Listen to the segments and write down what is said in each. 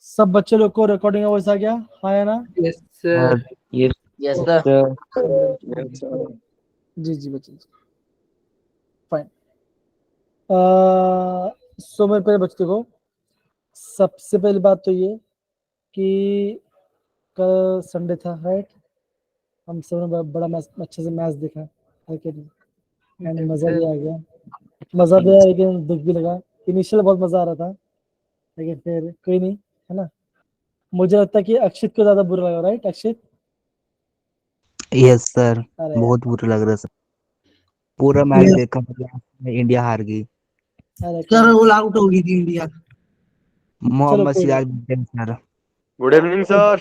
सब बच्चे लोग को रिकॉर्डिंग आवाज आ गया? हाँ या ना? Yes sir. ये यस ओके। सर। जी जी बच्चे, फाइन। सो मेरे पहले बच्चे देखो, सबसे पहली बात तो ये कि कल संडे था, राइट? हम सब ने बड़ा मैच, अच्छे से मैच देखा है कि नहीं? एंड मजा भी आ गया, मजा भी आया लेकिन दुख भी लगा। इनिशियल बहुत मजा आ रहा था, लेकिन फिर कोई नहीं, है ना? मुझे लगता है कि अक्षित को ज्यादा बुरा लगा, राइट अक्षित? यस सर, अरे बहुत बुरा लग रहा सर। पूरा मैच देखा, इंडिया हार गई। अरे सर ऑल आउट हो गई थी इंडिया। चलो मोहम्मद कोई सिराज नहीं। Batting sir. Good evening sir.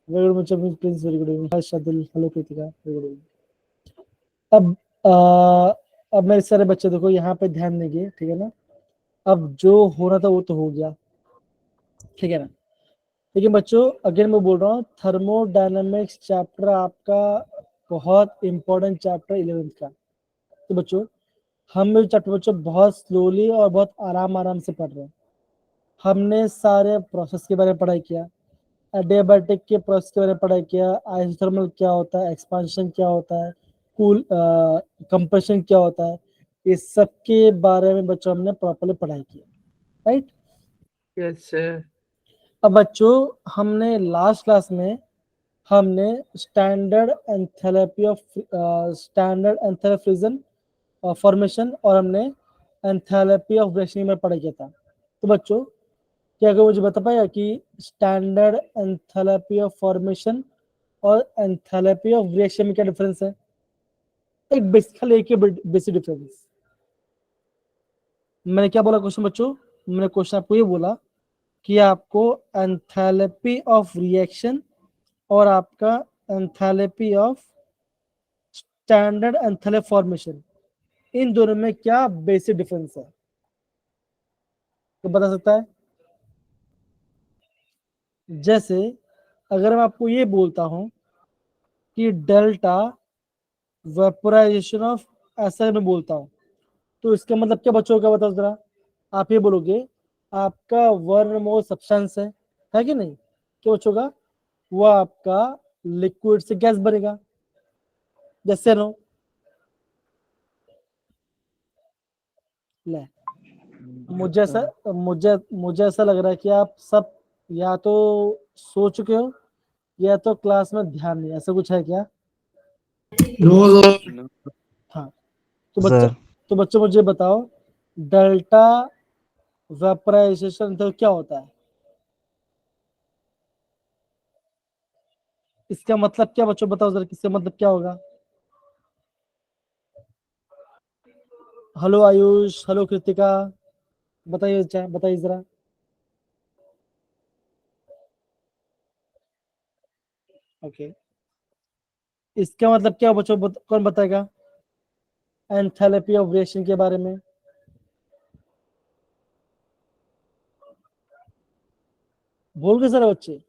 Very good much Prince, very good evening. Hi Shadil, hello Kritika, very good evening. अब मेरे सारे बच्चे देखो यहाँ पे ध्यान देंगे, ठीक है ना? अब जो होना था वो तो हो गया, ठीक है ना? लेकिन बच्चों अगेन मैं बोल रहा हूँ, थर्मोडायनामिक्स चैप्टर आपका बहुत इंपॉर्टेंट चैप्टर 11th का। तो बच्चों हम ये चैप्टर बच्चों बहुत स्लोली और बहुत आराम आराम से पढ़ रहे हैं। हमने सारे प्रोसेस के बारे में पढ़ाई किया, एडियाबैटिक के प्रोसेस के बारे में पढ़ाई किया, आइसोथर्मल क्या होता है, एक्सपांशन क्या होता है, कूल कंप्रेशन क्या होता है, इस सब के बारे में बच्चों हमने प्रॉपर्ली पढ़ाई किया, राइट? Yes sir. अब बच्चों हमने लास्ट क्लास में हमने स्टैंडर्ड एंथैल्पी फॉर्मेशन और हमने एंथैल्पी ऑफ रिएक्शन में पढ़ा किया था। तो बच्चों क्या कोई मुझे बता पाएगा कि स्टैंडर्ड एंथैल्पी ऑफ फॉर्मेशन और एंथैल्पी ऑफ रिएक्शन में क्या डिफरेंस है? एक बेसिकली एक बेसिक डिफरेंस। मैंने क्या बोला क्वेश्चन बच्चों? मैंने क्वेश्चन आपको ये बोला कि आपको एंथैल्पी ऑफ रिएक्शन और आपका enthalpy of standard enthalpy formation, इन दोनों में क्या बेसिक डिफरेंस है? तो बता सकता है? जैसे अगर मैं आपको ये बोलता हूं कि डेल्टा वेपोराइजेशन ऑफ, ऐसा मैं बोलता हूं, तो इसका मतलब क्या बच्चों का बताओ जरा? आप ये बोलोगे आपका वर्णमोल सब्सटेंस है कि नहीं? क्या बच्चों का? वो आपका लिक्विड से गैस बनेगा, जैसे नो। ले, मुझे ऐसा लग रहा है कि आप सब या तो सो चुके हो या तो क्लास में ध्यान नहीं, ऐसा कुछ है क्या? हाँ, तो बच्चे सर तो बच्चों मुझे बताओ, डेल्टा वेपराइजेशन तो क्या होता है? इसका मतलब क्या बच्चों बताओ जरा, किसका मतलब क्या होगा? हेलो आयुष, हेलो कृतिका, बताइए बताइए जरा। ओके, इसका मतलब क्या बच्चों कौन बताएगा एंथैल्पी ऑफ रिएक्शन के बारे में? बोल गए सारे बच्चे?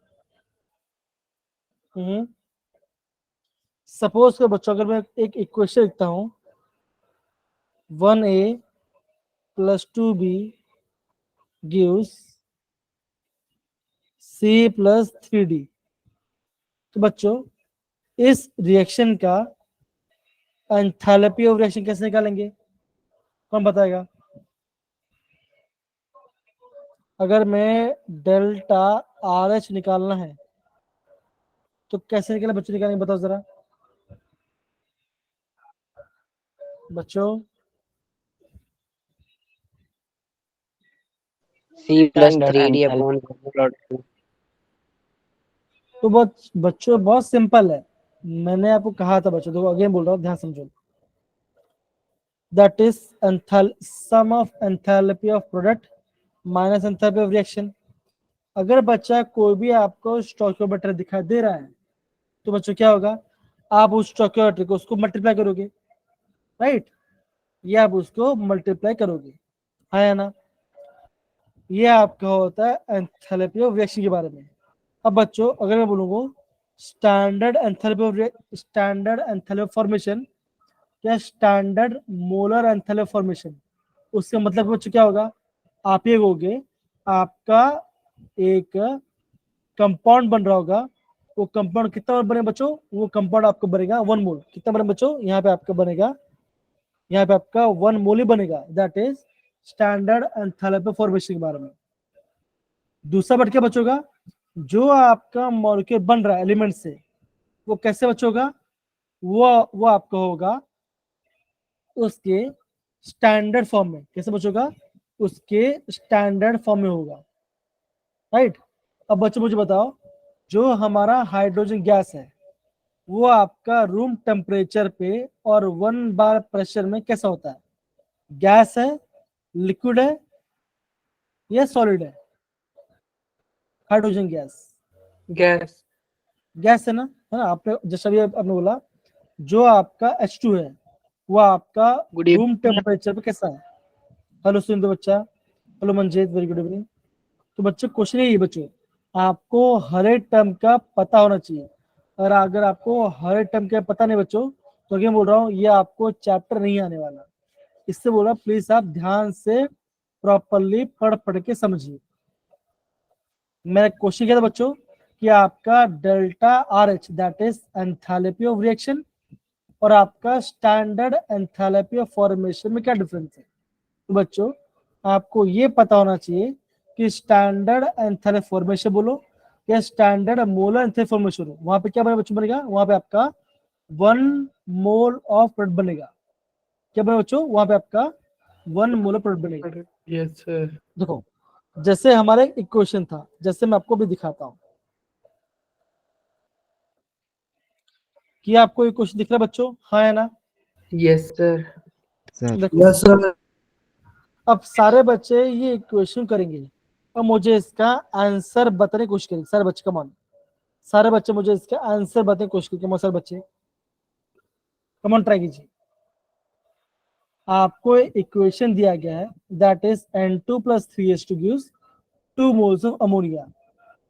सपोज के बच्चों अगर मैं एक इक्वेशन लिखता हूं, 1a plus 2b gives c plus 3d। तो बच्चों इस रिएक्शन का एंथैल्पी ऑफ रिएक्शन कैसे निकालेंगे? कौन बताएगा? अगर मैं डेल्टा आर एच निकालना है तो कैसे निकाले बच्चों? निकालेंगे बताओ जरा बच्चों। C plus standard 3D enthalpy upon. तो बच्चों बहुत सिंपल है, मैंने आपको कहा था बच्चों, तो अगेन बोल रहा हूँ, ध्यान समझो। That is sum of enthalpy of product minus enthalpy of reaction. अगर बच्चा कोई भी आपको स्टोइकियोमेट्री दिखाई दे रहा है तो बच्चों क्या होगा? आप उस स्टोइकियोमेट्री को उसको मल्टीप्लाई करोगे, राइट? ये आप उसको मल्टीप्लाई करोगे, है या ना? ये आपका होता है एंथैल्पी ऑफ रिएक्शन के बारे में। अब बच्चों अगर मैं बोलूंगा स्टैंडर्ड एंथैल्पी ऑफ फॉर्मेशन या स्टैंडर्ड मोलर एंथैल्पी फॉर्मेशन, उसका मतलब बच्चों क्या होगा? आप ये कहोगे आपका एक कंपाउंड बन रहा होगा, वो कंपाउंड कितना मोल बनेगा बच्चों? वो कंपाउंड आपको बनेगा 1 मोल। कितना बनेगा बच्चों? यहाँ पे आपका बनेगा, यहाँ पे आपका 1 मोल ही बनेगा। That is standard enthalpy formation के बारे में। दूसरा बट क्या बचोगा? जो आपका मॉलिक्यूल बन रहा है एलिमेंट से, वो कैसे बचोगा? वो आपका होगा उसके स्टैंडर्ड फॉर्म में। कैसे बचोगा? उसके स्टैंडर्ड फॉर्म में होगा, राइट। अब बच्चों मुझे बताओ, जो हमारा हाइड्रोजन गैस है वो आपका रूम टेम्परेचर पे और 1 बार प्रेशर में कैसा होता है? गैस है, लिक्विड है या सॉलिड है? Hydrogen gas gas. गैस है ना, है ना। आपने जैसा भी आपने बोला, जो आपका H2 है वो आपका गुड रूम टेम्परेचर पे कैसा है? हेलो सुन दो बच्चा, hello Manjeet, very good evening. तो बच्चों क्वेश्चन यही है बच्चों, आपको हर एक टर्म का पता होना चाहिए। और अगर आपको हर एक टर्म का पता नहीं बच्चों, तो क्या बोल रहा हूँ, ये आपको चैप्टर नहीं आने वाला। इससे बोल रहा प्लीज आप ध्यान से प्रॉपरली पढ़ पढ़ के समझिए। मेरा क्वेश्चन क्या था बच्चों कि आपका delta R H that is enthalpy of reaction और आपका स्टैंडर्ड एंथैल्पी ऑफ फॉर्मेशन में क्या डिफरेंस है? तो बच्चों आपको ये पता होना चाहिए कि स्टैंडर्ड एंथैल्पी फॉर्मेशन बोलो या स्टैंडर्ड मोलर एंथैल्पी फॉर्मेशन हो, वहां पे क्या बनेगा बच्चों? बनेगा वहां पे आपका 1 मोल ऑफ प्रोडक्ट बनेगा। क्या बनेगा बच्चों? वहां पे आपका 1 मोल ऑफ प्रोडक्ट बनेगा। Yes sir. देखो जैसे हमारा एक इक्वेशन था, जैसे मैं आपको भी दिखाता हूं कि आपको एक क्वेश्चन दिख रहा है बच्चों, हाँ है ना? Yes sir. सर देखो यस सर। अब सारे बच्चे ये इक्वेशन करेंगे और मुझे इसका आंसर बताने की कोशिश करेंगे। सारे बच्चे कम ऑन, सारे बच्चे मुझे इसका आंसर बताने की कोशिश करेंगे। सारे बच्चे कम ऑन ट्राई कीजिए। आपको इक्वेशन दिया गया है that is N2 + 3H2 gives 2 moles of ammonia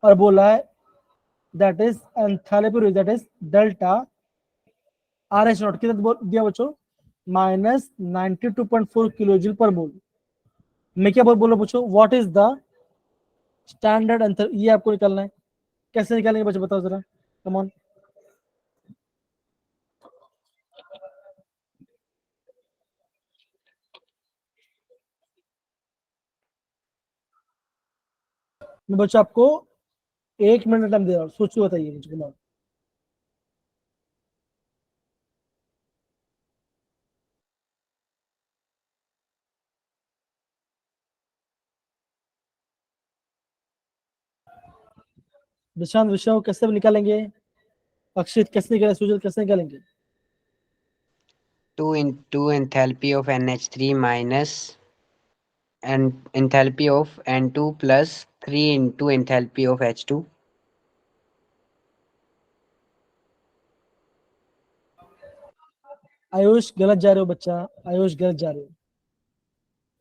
और बोला है that is enthalpy that is delta RH not कितना दिया बच्चों? -92.4 किलोजूल पर मोल। मैं क्या बोला बच्चों? What is the standard enthalpy? ये आपको निकालना है। कैसे निकालेंगे बच्चों बताओ जरा, कम ऑन। मैं बच्चों आपको 1 मिनट टाइम दे रहा हूँ, सोच के बताइए मुझे, कम ऑन। निशांत विषय कैसे निकालेंगे? अक्षित कैसे निकालेंगे? सुजल कैसे निकालेंगे? 2 into enthalpy of NH3 minus and enthalpy of N2 plus 3 into enthalpy of H2. Ayush गलत जा रहे हो बच्चा, आयुष गलत जा रहे हो।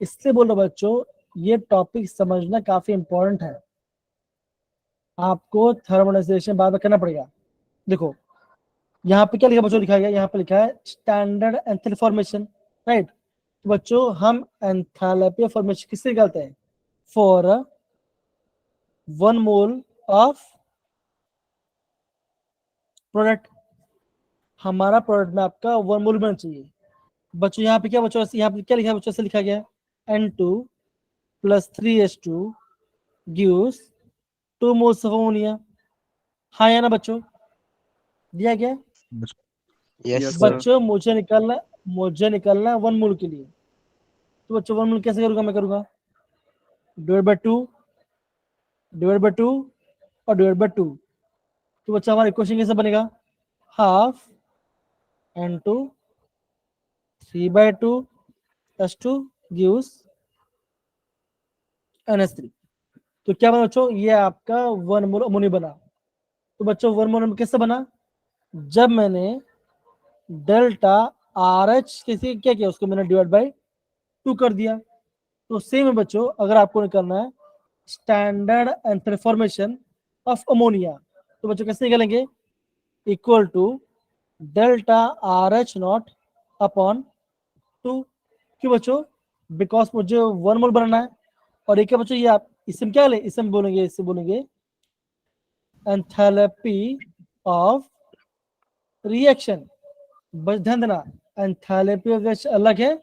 इसलिए बोल रहा हूं बच्चों, ये टॉपिक समझना काफी इंपॉर्टेंट है। आपको थर्मोनाइजेशन बार बार करना पड़ेगा। देखो यहाँ पे क्या लिखा बच्चों? लिखा गया यहाँ पे लिखा है स्टैंडर्ड एंथैल्पी फॉर्मेशन, राइट। तो बच्चों हम एंथैल्पी फॉर्मेशन किससे निकालते हैं? For 1 mole of product. हमारा प्रोडक्ट में आपका 1 मोल बनना चाहिए बच्चों। यहाँ पे क्या बच्चों, यहाँ पे क्या लिखा है बच्चों? से लिखा गया N2 + 3H2 gives 2 moles of ammonia। हाँ या ना बच्चों? दिया गया। Yes, sir. बच्चों मुझे निकालना 1 मोल के लिए। तो बच्चों 1 मोल कैसे करूंगा? मैं करूंगा डिवाइड बाय 2 और डिवाइड बाय 2। तो बच्चा हमारा इक्वेशन कैसे बनेगा? Half N2 3/2 H2 gives NH3। तो क्या बना बच्चों? ये आपका 1 मोल अमोनिया बना। तो बच्चों 1 मोल कैसे बना? जब मैंने डेल्टा RH किसी क्या किया, उसको मैंने डिवाइड बाय 2 कर दिया। तो सेम है बच्चों, अगर आपको निकालना है standard enthalpy formation of ammonia, तो बच्चों कैसे निकालेंगे? Equal to delta RH naught upon 2। क्यों बच्चों? बिकॉज मुझे 1 मोल बनाना है। और एक है बच्चों, ये आप इसम क्या ले, इसम बोलेंगे, इससे बोलेंगे एंथैल्पी ऑफ रिएक्शन। बस ध्यान देना, एंथैल्पी ऑफ रिएक्शन अलग है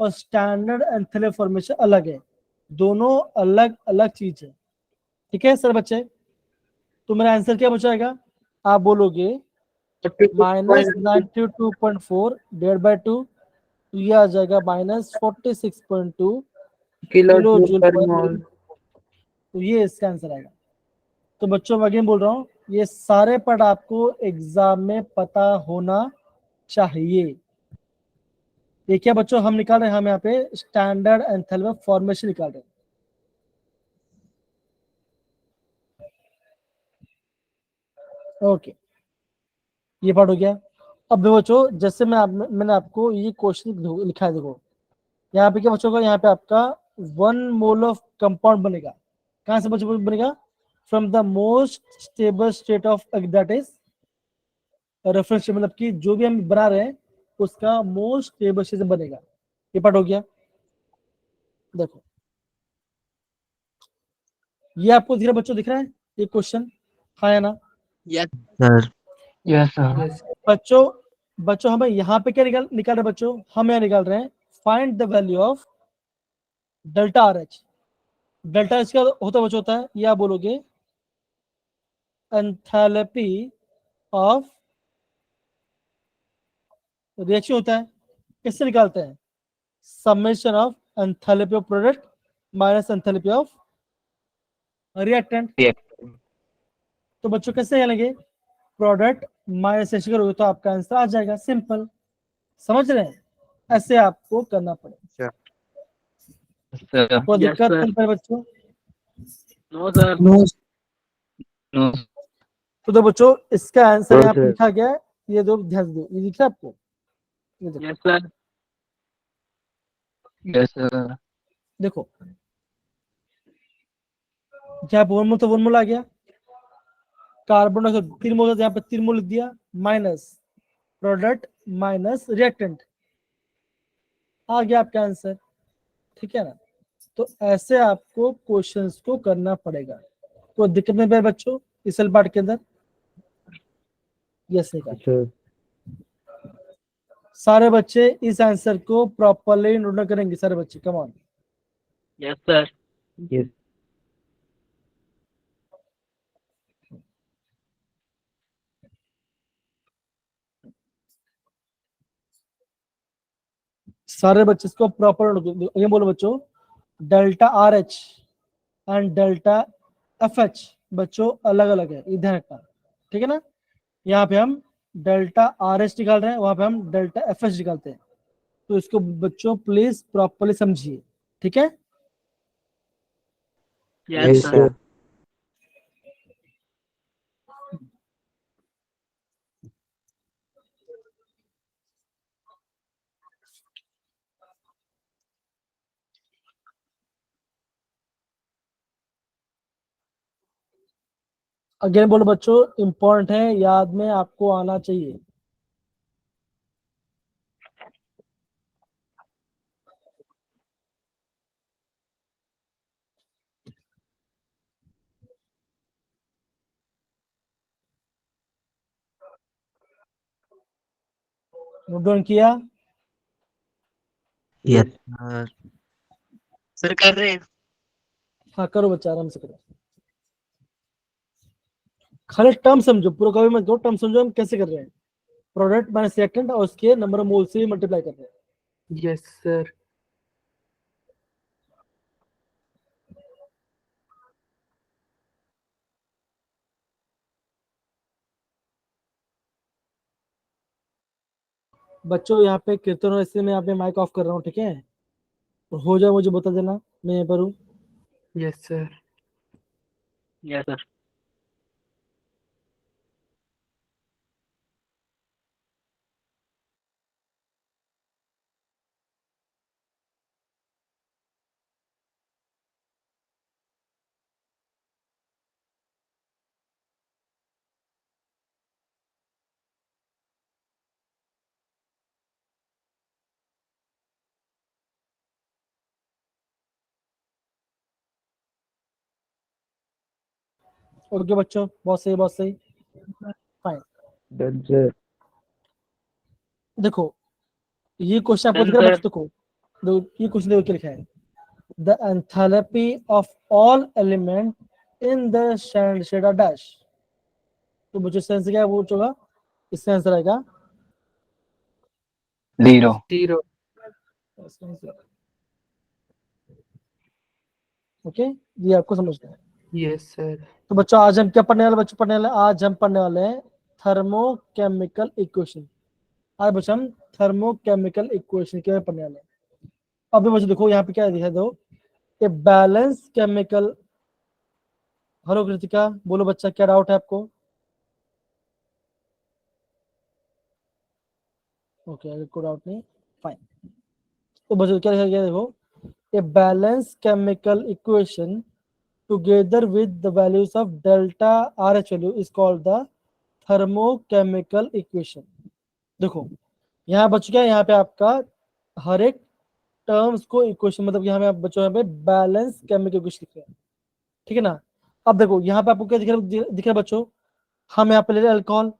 और स्टैंडर्ड एंथैल्पी फॉर्मेशन अलग है, दोनों अलग अलग चीज है। ठीक है सर बच्चे, तो मेरा आंसर क्या बचाएगा, आप बोलोगे -92.4 डिवाइड बाय 2, तो ये आ जाएगा -46.2 किलो किलो जूल जूल पर पर, मोल। तो ये इसका आंसर आएगा। तो बच्चों मैं अगेन बोल रहा हूँ, ये सारे पार्ट आपको एग्जाम में पता होना चाहिए। ये क्या बच्चों हम निकाल रहे हैं, हम यहाँ पे स्टैंडर्ड एंथैल्पी फॉर्मेशन निकाल रहे हैं। ओके, ये पार्ट हो गया। अब देखो बच्चों, जैसे मैंने आपको ये क्वेश्चन लिखा है, देखो यहाँ पे क्या बच्चों का, यहाँ पे आपका 1 मोल ऑफ कंपाउंड बनेगा। कहाँ से बच्चों बनेगा, from the most stable state of that is reference, मतलब कि जो भी हम बना रहे हैं उसका मोस्ट स्टेबल स्टेट बनेगा। ये पार्ट हो गया। देखो ये आपको दिख रहा है बच्चों, दिख रहा है ये क्वेश्चन, हाँ या ना सर। Yes sir. यस। बच्चों। बच्चों हमें यहाँ पे क्या निकाल रहे हैं बच्चों, हम यहाँ निकाल रहे हैं find the value of delta R H. Delta H क्या होता बच्चों, होता है ये आप बोलोगे एंथैल्पी ऑफ रिएक्शन होता है। किससे निकालते हैं, summation of enthalpy of product minus enthalpy of reactant. तो बच्चों कैसे निकालेंगे, प्रोडक्ट माइनस ऐसे करोगे तो आपका आंसर आ जाएगा, सिंपल। समझ रहे हैं, ऐसे आपको करना पड़ेगा। कोई यस दिक्कत सर। नहीं है बच्चों। No sir. No no. तो बच्चों इसका आंसर यहाँ पे लिखा गया है, ये दो ध्यान दो, ये लिखा है आपको, ये देखो। Yes sir. Yes sir. देखो यहाँ पे 1 मोल तो 1 मोल आ गया, कार्बन डाइऑक्साइड 3 मोल, यहाँ पे 3 मोल लिख दिया, माइनस प्रोडक्ट माइनस रिएक्टेंट, आ गया आपका आंसर। ठीक है ना, तो ऐसे आपको क्वेश्चंस को करना पड़ेगा। कोई दिक्कत नहीं है बच्चों इस पार्ट के अंदर, यस निकाल। सारे बच्चे इस आंसर को प्रॉपरली नोट करेंगे, सारे बच्चे come on. Yes sir. Yes. सारे बच्चे इसको प्रॉपर, ये बोलो बच्चों, delta R H and delta F H बच्चों अलग अलग है, ये ध्यान रखना। ठीक है ना, यहाँ पे हम डेल्टा आर एच निकाल रहे हैं, वहां पे हम डेल्टा एफ एच निकालते हैं, तो इसको बच्चों प्लीज प्रॉपरली समझिए। ठीक है, यस सर। अगेन बोलो बच्चों, इंपॉर्टेंट है, याद में आपको आना चाहिए। नोट डाउन किया, यस सर। सर कर रहे हैं। हाँ करो बच्चा, आराम से करो, खाली टर्म समझो, पूरा कभी मत दो, टर्म समझो हम कैसे कर रहे हैं, प्रोडक्ट माइनस रिएक्टेंट और उसके नंबर ऑफ मोल से मल्टीप्लाई कर रहे हैं। Yes sir. बच्चों यहाँ पे कीर्तन हो, इसलिए मैं यहाँ पे माइक ऑफ कर रहा हूँ, ठीक है, हो जाए मुझे बता देना, मैं यहाँ पर हूँ। Yes sir. Yes sir. Okay बच्चों, बहुत सही बहुत सही। फाइन। Done sir. देखो ये क्वेश्चन आपको Done, दिख रहा है sir. बच्चों को, ये क्वेश्चन देखो क्या लिखा है, the enthalpy of all element in the shader dash. तो बच्चों सेंस क्या है वो होगा, इसका आंसर आएगा 0. 0. ओके, ये आपको समझना है। Yes, sir. तो बच्चों आज हम क्या पढ़ने वाले, बच्चों पढ़ने वाले, आज हम पढ़ने वाले हैं थर्मोकेमिकल इक्वेशन। आज बच्चों हम थर्मोकेमिकल इक्वेशन के बारे में पढ़ने वाले हैं। अभी बच्चों देखो यहाँ पे क्या दिखा दो, a balance chemical. Hello Kritika, बोलो बच्चा क्या डाउट है आपको? ओके अगर कोई डाउट नहीं, फाइन। तो बच्चों क्या लिखा गया देखो, a balance chemical equation together with the values of delta RH value is called the thermochemical equation। देखो यहाँ बच्चों क्या है, यहाँ पे आपका हर एक टर्म्स को इक्वेशन, मतलब यहाँ पे आप बच्चों यहाँ पे बैलेंस केमिकल इक्वेशन लिख रहे हैं, ठीक है ना। अब देखो यहाँ पे आपको क्या दिख रहा है बच्चों, हम यहाँ पे ले रहे हैं अल्कोहल।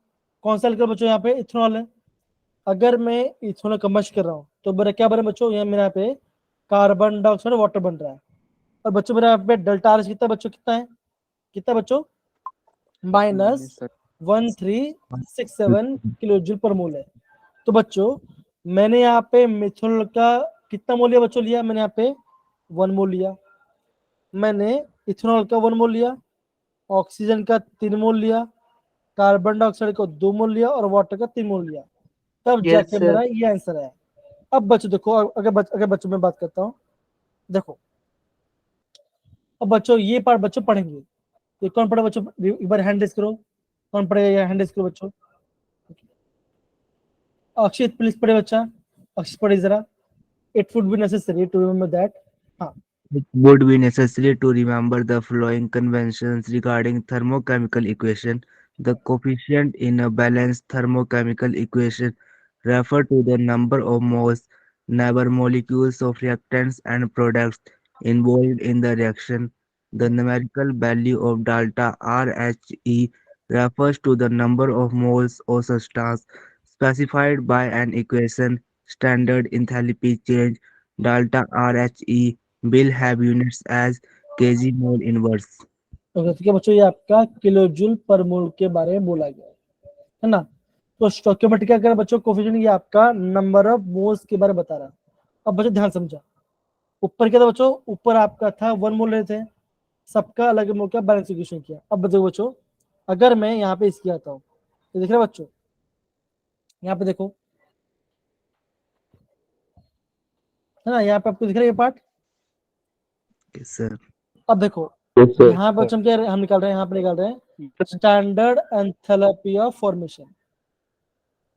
कौन सा अल्कोहल बच्चों? यहाँ पे इथेनॉल है। अगर मैं इथेनॉल कम्बस्ट कर रहा हूँ तो मेरा क्या बने बच्चों, यहाँ मेरे यहाँ पे कार्बन डाइऑक्साइड वाटर बन रहा है। और बच्चों मेरे यहाँ पे डेल्टा आर कितना बच्चों, कितना है, कितना बच्चों? -1367 किलो जूल पर मोल है। तो बच्चों मैंने यहाँ पे मिथेनॉल का कितना मोल लिया बच्चों? लिया मैंने यहाँ पे 1 मोल लिया, मैंने इथेनॉल का 1 मोल लिया, ऑक्सीजन का 3 मोल लिया, कार्बन डाइऑक्साइड का 2 मोल लिया और वाटर का 3 मोल लिया, तब Yes, जाके sir. मेरा ये आंसर है। अब बच्चों देखो, अगर बच्चों में बात करता हूँ, देखो अब बच्चों ये पार्ट बच्चों पढ़ेंगे, ये कौन पढ़े बच्चों? एक बार हैंड रेज करो, कौन पढ़ेगा? हैंड रेज करो बच्चों। अक्षित प्लीज पढ़े बच्चा, अक्षित पढ़े जरा। It would be necessary to remember that. हाँ It would be necessary to remember the following conventions regarding thermochemical equation. The coefficient in a balanced thermochemical equation refer to the number of moles, neighbor molecules of reactants and products involved in the reaction. The numerical value of delta RHE refers to the number of moles of substance specified by an equation. Standard enthalpy change delta RHE will have units as kg mole inverse। तो ठीक है बच्चों, ये आपका kilo joule पर मोल के बारे में बोला गया है ना। तो स्टोइकियोमेट्रिक क्या कर रहा है बच्चों? कोफिशिएंट ये आपका नंबर ऑफ मोल्स के बारे में बता रहा है। अब बच्चों ध्यान समझा, ऊपर क्या था बच्चों? ऊपर आपका था 1 मोल रहे थे, सबका अलग मोल का बैलेंस इक्वेशन किया। अब देखो बच्चों, अगर मैं यहाँ पे इसकी आता हूँ तो देख रहे बच्चों, यहाँ पे देखो है ना, यहाँ पे आपको दिख रहा है ये पार्ट। Yes, sir। अब देखो यहाँ पे हम क्या हम निकाल रहे हैं, यहाँ पे निकाल रहे हैं स्टैंडर्ड एंथैल्पी ऑफ फॉर्मेशन।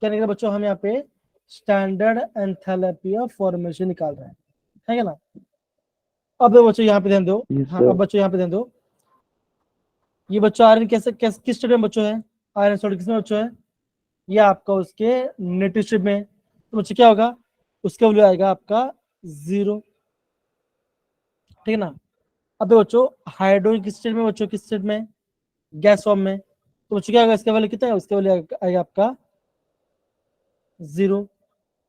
क्या निकला बच्चों? हम यहाँ पे स्टैंडर्ड एंथैल्पी ऑफ फॉर्मेशन निकाल रहे हैं, है क्या ना। अब देखो बच्चों यहाँ पे ध्यान दो, हाँ अब बच्चों यहाँ पे ध्यान दो, ये बच्चों आयरन कैसे किस स्टेट में बच्चों है? आयरन सॉल्ट किसमें बच्चों है? ये आपका उसके नेगेटिव स्टेट में। तो बच्चों क्या होगा? उसका वैल्यू आएगा आपका 0, ठीक है ना। अब देखो बच्चों हाइड्रोजन किस स्टेट में बच्चों? किस स्टेट में? गैस फॉर्म में। तो बच्चों क्या होगा? इसका वैल्यू कितना है? उसका वैल्यू आएगा आपका 0।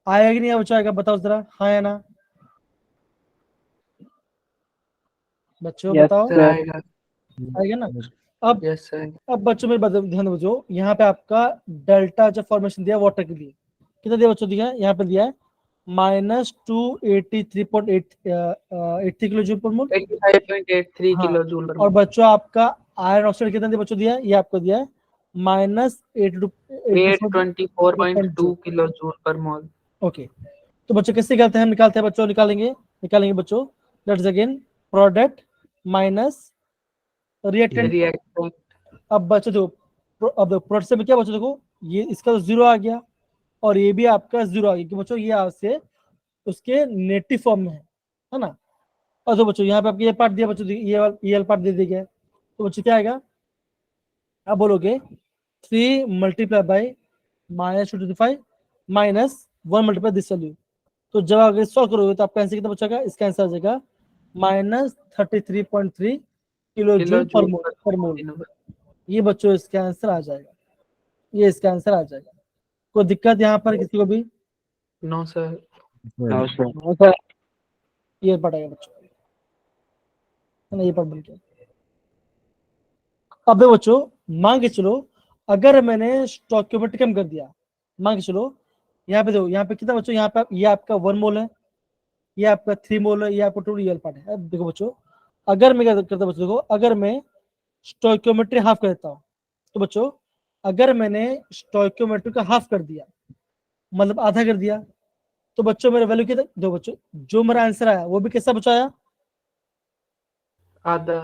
आएगा कि नहीं आएगा बच्चों? आएगा, बताओ जरा, हाँ या ना बच्चों? Yes, बताओ, sir. आएगा। आएगा ना। अब Yes, sir. अब बच्चों में ध्यान दो, यहाँ पे आपका डेल्टा जो फॉर्मेशन दिया वाटर के लिए, कितना दिया बच्चों? दिया यहाँ पे दिया है -283.83 किलो जूल पर मोल। 85.83 हाँ, किलोजूल पर और मोल। बच्चों आपका आयरन ऑक्साइड कितना दिया बच्चों? दिया है, ये आपको दिया है -824.2 किलोजूल पर मोल। ओके। तो बच्चों कैसे निकालते हैं? हम निकालते हैं बच्चों, निकालेंगे बच्चों। Let's again product minus reactant. Reactant. अब बच्चों देखो, अब देखो प्रोडक्ट से क्या बच्चों देखो, ये इसका तो 0 आ गया और ये भी आपका 0 आ गया कि बच्चों ये आपसे उसके नेटिव फॉर्म में है ना। और तो बच्चों यहाँ पे आपको ये पार्ट दिया बच्चों, ये वाला पार्ट दे दिया गया। तो बच्चों क्या आएगा? आप बोलोगे 3 multiply by -225 -1 multiply this value. तो जब अगर सॉल्व करोगे तो आपका आंसर कितना बचेगा? इसका आंसर आ जाएगा -33.3 किलो जूल पर मोल। ये बच्चों इसका आंसर आ जाएगा, ये इसका आंसर आ जाएगा। कोई दिक्कत यहाँ पर किसी को भी? No sir. No, sir. No sir. ये पढ़ेगा बच्चों, है ना, ये पढ़ बन के। अब देखो बच्चों, मान के चलो अगर मैंने स्टोइकियोमेट्री कम कर दिया, मान के चलो यहाँ पे देखो, यहाँ पे कितना बच्चों, यहाँ पे ये आपका 1 मोल है, ये आपका 3 मोल है, ये आपका 2 रियल पार्ट है। अब देखो बच्चों, अगर मैं क्या करता बच्चों, देखो अगर मैं स्टोइकियोमेट्री हाफ कर देता हूँ, तो बच्चों अगर मैंने स्टोइकियोमेट्री का हाफ कर दिया, मतलब आधा कर दिया, तो बच्चों मेरा वैल्यू कितना, दो बच्चों जो मेरा आंसर आया वो भी कैसा बचाया, आधा।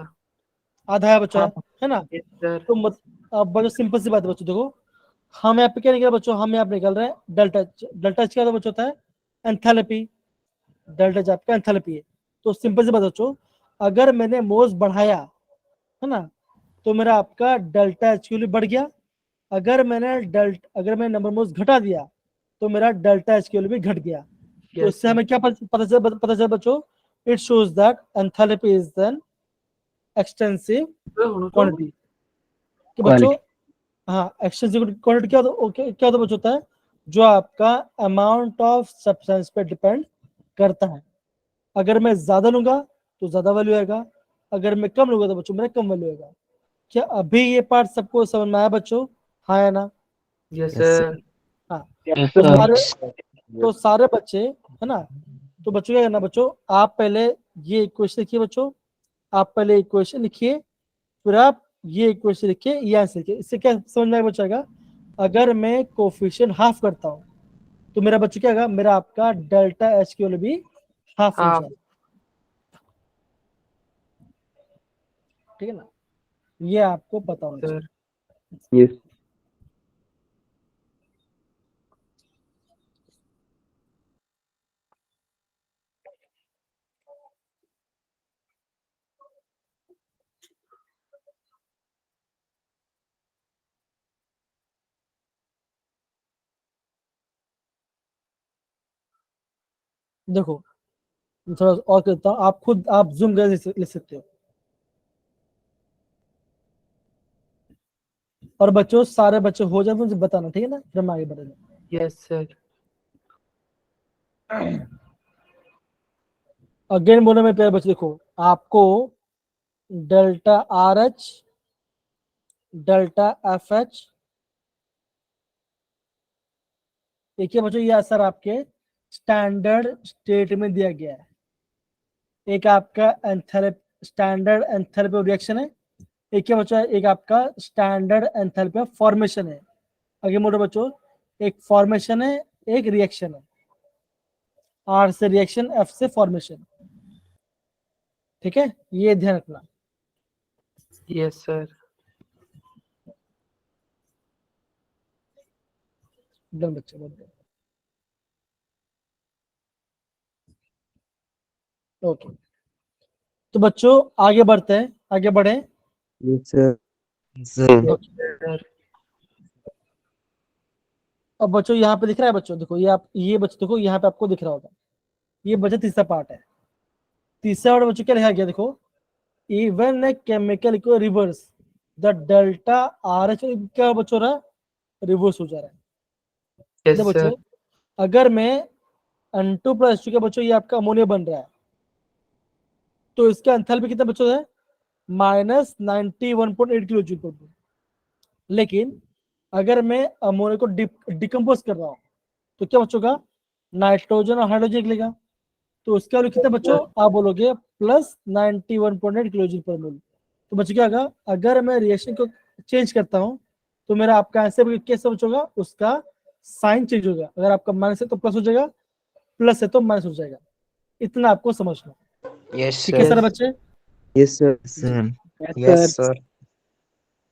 आधा आया बचाया, है ना। Yes sir. तो अब बच्चों सिंपल सी बात है बच्चों, देखो हम यहाँ पे क्या निकल बच्चों, हम यहाँ पे निकल रहे हैं डेल्टा एच। डेल्टा एच क्या होता है बच्चों, होता है एंथैल्पी। डेल्टा एच आपका एंथैल्पी है। तो सिंपल सी बात बच्चों, अगर मैंने मोल्स बढ़ाया, है ना, तो मेरा आपका डेल्टा एच क्यू बढ़ गया। अगर मैं नंबर मोल्स घटा दिया, तो मेरा डेल्टा एच क्यू भी घट गया। तो यस इससे हमें क्या पता चला बच्चों, it shows that enthalpy is an extensive quantity. कि बच्चों, हाँ, एक्सटेंसिव क्वांटिटी क्या क्या होता बच्चों, होता है जो आपका अमाउंट ऑफ सब्सटेंस पे डिपेंड करता है। अगर मैं ज्यादा लूंगा तो ज्यादा वैल्यू आएगा, अगर मैं कम लूंगा तो बच्चों मेरा कम वैल्यू आएगा। क्या अभी ये पार्ट सबको समझ में आया बच्चों? हाँ या ना? Yes Yes, sir. हाँ। यस तो सर। सारे बच्चे, है ना, तो बच्चों क्या करना बच्चों, आप पहले ये इक्वेशन लिखिए बच्चों, आप पहले इक्वेशन लिखिए, फिर आप ये इक्वेशन लिखिए, ये आंसर लिखिए। इससे क्या समझ में आएगा बच्चों आएगा, अगर मैं कोफिशिएंट हाफ करता हूँ तो मेरा बच्चों क्या आएगा, मेरा आपका डेल्टा एच क्यू भी हाफ हो हाफ। जाएगा। ठीक है ना, ये आपको पता होना चाहिए। सर। yes, देखो थोड़ा और करता हूँ, आप खुद आप जूम कर लिख सकते हो। और बच्चों सारे बच्चे हो जाए तो मुझे बताना, ठीक है ना, फिर हम आगे बढ़ेंगे। Yes sir. अगेन बोले मेरे प्यारे बच्चे, देखो आपको delta R H, delta F H, देखिए बच्चों ये असर आपके स्टैंडर्ड स्टेट में दिया गया है। एक आपका एंथैल्पी, स्टैंडर्ड एंथैल्पी रिएक्शन है, एक क्या बच्चों, एक आपका स्टैंडर्ड एंथैल्पी फॉर्मेशन है। आगे मोटे बच्चों, एक फॉर्मेशन है, एक रिएक्शन है। आर से रिएक्शन, एफ से फॉर्मेशन। ठीक है, ये ध्यान रखना। Yes sir. डन बच्चे, बहुत बढ़िया। ओके, तो बच्चों आगे बढ़ते हैं, आगे बढ़े। yes, sir. Sir. Yes okay, sir. अब बच्चों यहाँ पे दिख रहा है बच्चों, देखो ये आप, ये बच्चों देखो यहाँ पे आपको दिख रहा होगा, ये बच्चा तीसरा पार्ट है। तीसरा पार्ट बच्चों क्या लिखा गया, देखो इवन ए केमिकल को reverse the delta R H, क्या बच्चों रहा, रिवर्स हो जा रहा है। यस देखो सर। बच्चों, अगर मैं N2 प्लस H2 के बच्चों, ये आपका अमोनिया बन रहा है, तो इसका एंथैल्पी कितना बच्चों है, -91.8 किलो जूल पर मोल। लेकिन अगर मैं अमोनिया को डिकम्पोज कर रहा हूँ, तो क्या बच्चों का, नाइट्रोजन और हाइड्रोजन निकलेगा, तो उसका वैल्यू कितना बच्चों, आप बोलोगे +91.8 किलो जूल पर मोल। तो बच्चों क्या होगा, अगर मैं रिएक्शन को चेंज करता हूँ, तो मेरा आपका आंसर कैसे बचोगा, उसका साइन चेंज होगा। अगर आपका माइनस है तो प्लस हो जाएगा, प्लस है तो माइनस हो जाएगा। इतना आपको समझना। Yes, ठीक है sir. सारे बच्चे। Yes, sir. Sir. Yes, sir.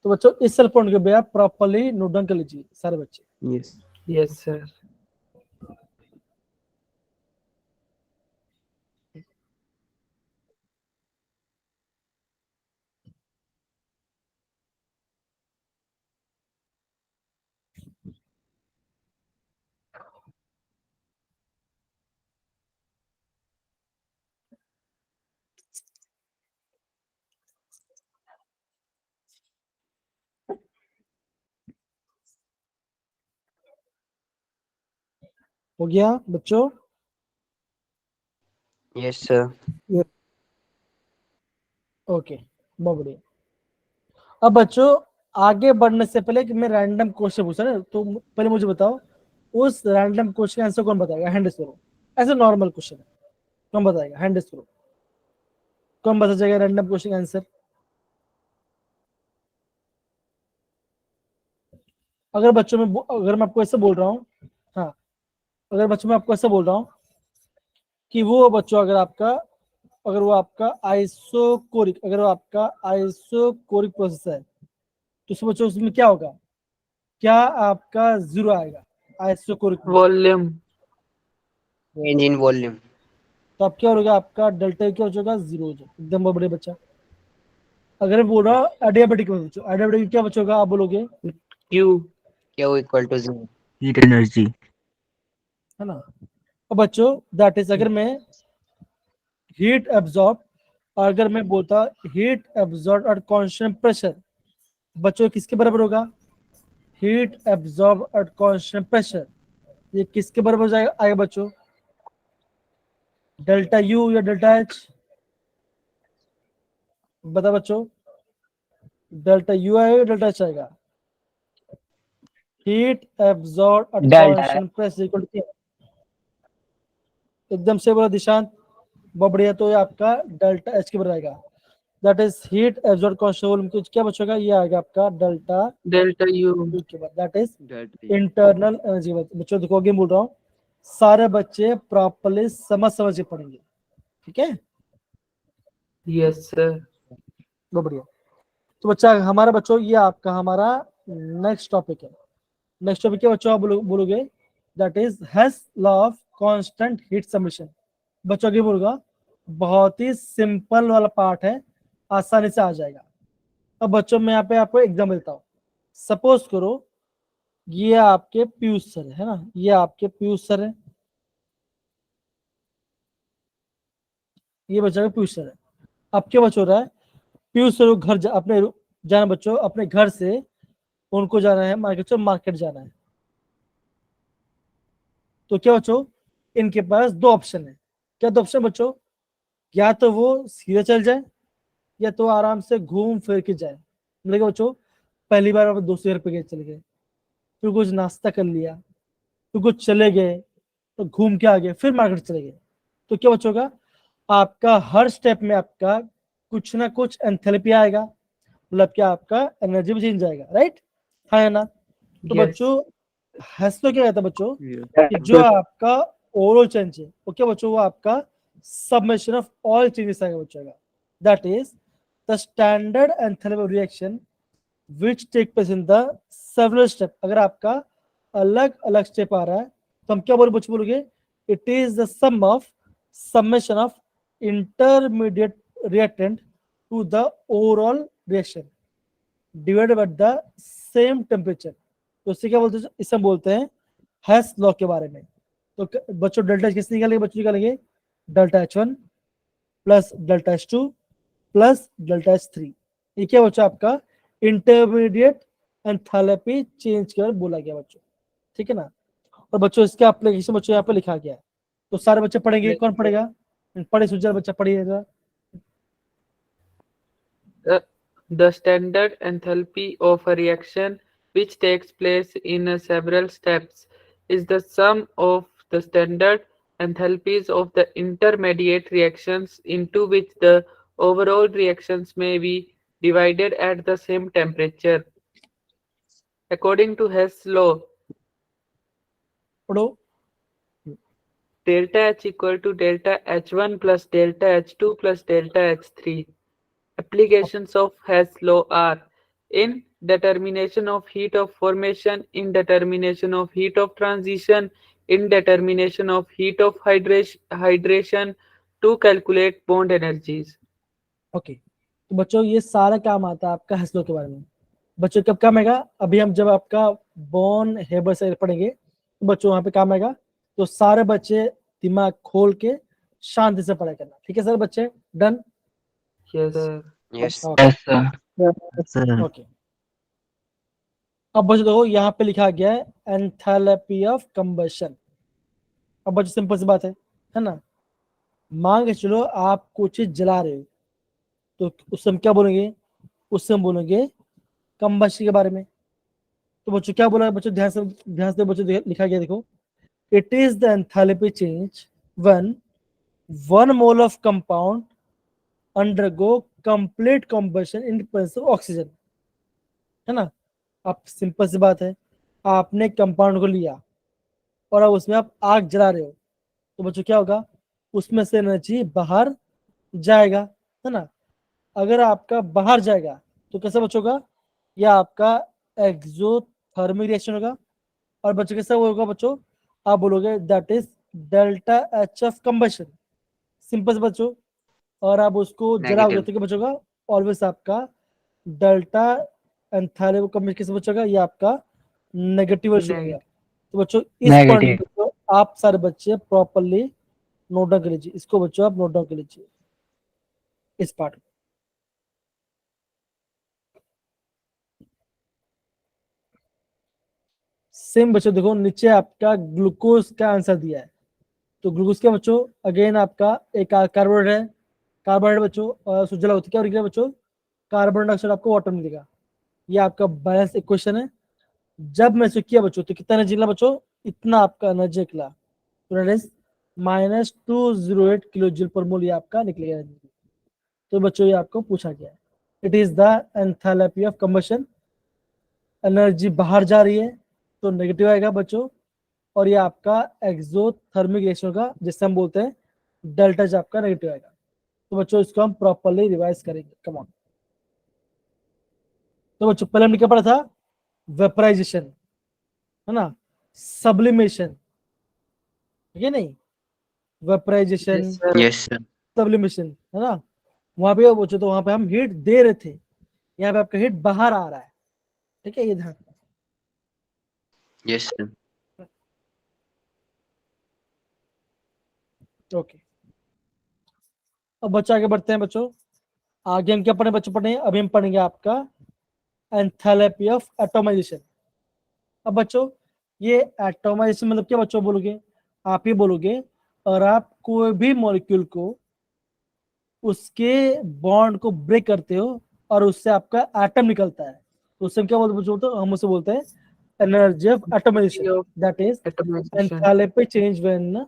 तो बच्चों इस सेल पॉइंट के आप प्रॉपर्ली नोट डाउन कर लीजिए सारे बच्चे। Yes. Yes sir. हो गया बच्चों? Yes, sir. ओके, बहुत बढ़िया। अब बच्चों आगे बढ़ने से पहले कि मैं रैंडम क्वेश्चन पूछा ना, तो पहले मुझे बताओ उस रैंडम क्वेश्चन का आंसर कौन बताएगा? हैंड रेज करो। ऐसे नॉर्मल क्वेश्चन है, कौन बताएगा? हैंड रेज करो। कौन बता जाएगा रैंडम क्वेश्चन का आंसर? अगर बच्चों में अगर मैं आपको ऐसे बोल रहा हूँ, हाँ, अगर बच्चों में आपको ऐसे बोल रहा हूँ कि वो बच्चों अगर वो आपका आइसोकोरिक प्रोसेस है, तो उस बच्चों उसमें क्या होगा? क्या आपका जीरो आएगा isochoric? Volume. Change in volume. तो अब क्या होगा? आपका डेल्टा क्या हो जाएगा? जीरो हो जाएगा। एकदम बहुत बढ़िया बच्चा। अगर मैं बोल रहा हूँ एडियाबेटिक में बच्चों, एडियाबेटिक क्या बच्चों होगा? आप बोलोगे Q. Q equal to 0. heat energy. है ना? अब बच्चों दैट इज, अगर मैं हीट एब्जॉर्ब, और अगर मैं बोलता heat absorb at constant pressure, बच्चों किसके बराबर होगा? Heat absorb at constant pressure, ये किसके बराबर हो जाएगा आएगा बच्चों? डेल्टा यू या डेल्टा एच? बता बच्चों, डेल्टा यू आएगा या डेल्टा एच आएगा? Heat absorb at Delta. Constant pressure equal to, एकदम से बोला दिशांत, बहुत बढ़िया। तो ये आपका डेल्टा एच के बराबर आएगा, that is heat absorb constant कुछ क्या बचेगा? ये आएगा आपका डेल्टा Delta U. यू के बाद, दैट इज इंटरनल एनर्जी। बच्चों देखो अगेन बोल रहा हूँ, सारे बच्चे प्रॉपर्ली समझ के पढ़ेंगे, ठीक है? Yes, sir. बहुत बढ़िया। तो बच्चा हमारा बच्चों ये आपका हमारा नेक्स्ट टॉपिक है। नेक्स्ट टॉपिक क्या बच्चों? आप बोलोगे that is Hess law of constant heat submission. बच्चों की बोलूंगा, बहुत ही सिंपल वाला पार्ट है, आसानी से आ जाएगा। अब बच्चों मैं यहाँ पे आपको एग्जाम देता हूँ। सपोज करो ये आपके पीयूष सर है ना, ये आपके पीयूष सर है, ये बच्चा का पीयूष सर है। अब क्या बच्चों हो रहा है? पीयूष सर को घर अपने जाना बच्चों, अपने घर से उनको जाना है मार्केट जाना है। तो क्या बच्चों, इनके पास दो ऑप्शन है। क्या दो ऑप्शन बच्चों? या तो वो सीधे चल जाए, या तो आराम से घूम फिर के जाए। मतलब बच्चों पहली बार आप दोस्तों घर पे गए, चले गए, फिर कुछ नाश्ता कर लिया, फिर कुछ चले गए, तो घूम के आ गए, फिर मार्केट चले गए। तो क्या बच्चों का, आपका हर स्टेप में आपका कुछ ना कुछ एंथैल्पी आएगा, मतलब क्या आपका एनर्जी भी चेंज जाएगा, राइट? हाँ या ना? तो Yes. बच्चों हैस तो क्या कहता है बच्चों कि जो आपका ओवरऑल चेंज है वो क्या बच्चों? वो आपका सबमिशन ऑफ ऑल चेंजेस आएगा बच्चों का, that is the standard enthalpy reaction which take place in the several step. अगर आपका अलग अलग स्टेप आ रहा है तो हम क्या बोलोगे? It is the sum of submission of intermediate reactant to the overall reaction divided by the same temperature. तो इससे क्या बोलते हैं? इसे हम बोलते हैं हेस लॉ के बारे में। तो बच्चों डेल्टा किस निकालेंगे? बच्चों निकालेंगे delta H1 plus delta H2 plus delta H3। ये क्या बच्चों? आपका इंटरमीडिएट एंथैल्पी चेंज कर बोला गया बच्चों, ठीक है ना? और बच्चों इसका एप्लीकेशन बच्चों यहाँ पे लिखा गया है, तो सारे बच्चे पढ़ेंगे। कौन पढ़ेगा? पढ़े सुजल बच्चा पढ़िएगा। The standard enthalpy of a reaction which takes place in several steps is the sum of the standard enthalpies of the intermediate reactions into which the overall reactions may be divided at the same temperature. According to Hess law, पढ़ो। delta H equal to delta H1 plus delta H2 plus delta H3. Applications of Hess law are in determination of heat of formation, in determination of heat of transition, in determination of heat of hydration to calculate bond energies. Okay, तो बच्चों ये सारा काम आता है आपका हेस law के बारे में। बच्चों कब काम आएगा? अभी हम जब आपका बॉन हेबर से पढ़ेंगे तो बच्चों वहां पे काम आएगा। तो सारे बच्चे दिमाग खोल के शांति से पढ़ाई करना, ठीक है सर बच्चे? Done? Yes, sir. Yes. Sir, okay. अब बच्चों देखो यहाँ पे लिखा गया है एंथैल्पी ऑफ कंबशन। अब बच्चों सिंपल सी बात है ना। मान के चलो आप कुछ चीज जला रहे हो, तो उससे हम क्या बोलेंगे, उससे हम बोलेंगे कंबशन के बारे में। तो बच्चों क्या बोला है बच्चों, ध्यान से बच्चों लिखा गया देखो, it is the enthalpy change when 1 mole of compound undergo complete combustion in presence of oxygen, है ना। अब सिंपल सी बात है, आपने कंपाउंड को लिया और अब उसमें आप आग जला रहे हो, तो बच्चों क्या होगा, उसमें से एनर्जी बाहर जाएगा, है ना। अगर आपका बाहर जाएगा तो कैसे बच्चों का, यह आपका एक्सोथर्मिक रिएक्शन होगा। और बच्चों कैसा होगा बच्चों, आप बोलोगे that is delta H of combustion, simple से बच्चों। और आप उसको जलाओगे Negative. तो क्या बचोगा, ऑलवेज आपका डेल्टा एंथैल्पी कंबशन कैसे बचेगा, ये आपका नेगेटिव होगा। Negative. तो बच्चों इस पॉइंट को आप सारे बच्चे प्रॉपरली नोट डाउन कर लीजिए, इसको बच्चों आप नोट डाउन कर लीजिए इस पार्ट को। सेम बच्चों देखो नीचे आपका ग्लूकोज का आंसर दिया है, तो ग्लूकोज क्या बच्चों, अगेन आपका एक कार्बोहाइड्रेट है, कार्बोहाइड्रेट बच्चों और सुजला होती क्या लिखा बच्चों, कार्बन डाइऑक्साइड आपको वाटर मिलेगा। ये आपका बैलेंस इक्वेशन है। जब मैं इसे किया बच्चों तो कितना एनर्जी निकला बच्चों, इतना आपका एनर्जी निकला, तो दैट इज -208 किलो जूल पर मोल, ये आपका निकलेगा। तो बच्चों ये आपको पूछा गया है, it is the enthalpy of combustion, energy बाहर जा रही है तो नेगेटिव आएगा बच्चों, और ये आपका एक्सोथर्मिक रिएक्शन होगा जिससे हम बोलते हैं डेल्टा ज आपका नेगेटिव आएगा। तो बच्चों इसको हम प्रॉपरली रिवाइज करेंगे, कम ऑन। तो बच्चों पहले हमने क्या पढ़ा था, वेपराइजेशन, है ना, सब्लिमेशन, ठीक है नहीं, vaporisation, Yes, sir. Yes, sir. Sublimation, है ना। वहां पे बच्चों तो वहां पे हम हीट दे रहे थे, यहाँ पे आपका हीट बाहर आ रहा है, ठीक है, ये ध्यान। Yes, sir. ओके, अब बच्चों आगे बढ़ते हैं बच्चों। आगे हम क्या पढ़े बच्चों, पढ़े अभी हम पढ़ेंगे आपका एंथैल्पी ऑफ एटॉमाइजेशन। अब बच्चों ये एटॉमाइजेशन मतलब क्या बच्चों बोलोगे, आप ही बोलोगे, और आप कोई भी मॉलिक्यूल को उसके बॉन्ड को ब्रेक करते हो और उससे आपका एटम निकलता है, तो उससे हम क्या बोलते बच्चों, तो हम उसे बोलते हैं energy of atomization, Of that is atomization. Enthalpy change when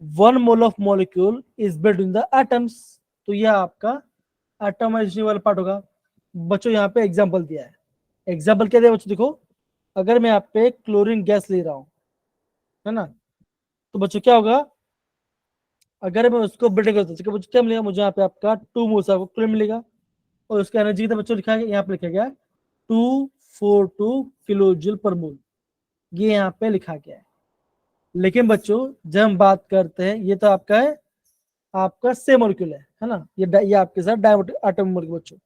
1 mole of molecule is between the atoms. तो यह आपका एटॉमाइजेशन वाला पार्ट होगा। बच्चों यहाँ पे एग्जांपल दिया है, एग्जांपल क्या दिया बच्चों, देखो अगर मैं यहाँ पे क्लोरीन गैस ले रहा हूँ, है ना, तो बच्चों क्या होगा, अगर मैं उसको ब्रेक करता हूँ तो बच्चों क्या मिलेगा, मुझे यहाँ पे आपका 2 मोल्स आपको क्लोरीन मिलेगा, और उसका एनर्जी कितना बच्चों लिखा है, यहाँ पे लिखा गया 242 किलो जूल पर मोल, ये यहाँ पे लिखा गया है। लेकिन बच्चों जब हम बात करते हैं, ये तो आपका है, आपका सेम मॉलिक्यूल है ना, ये आपके साथ डायटोमिक मॉलिक्यूल बच्चों।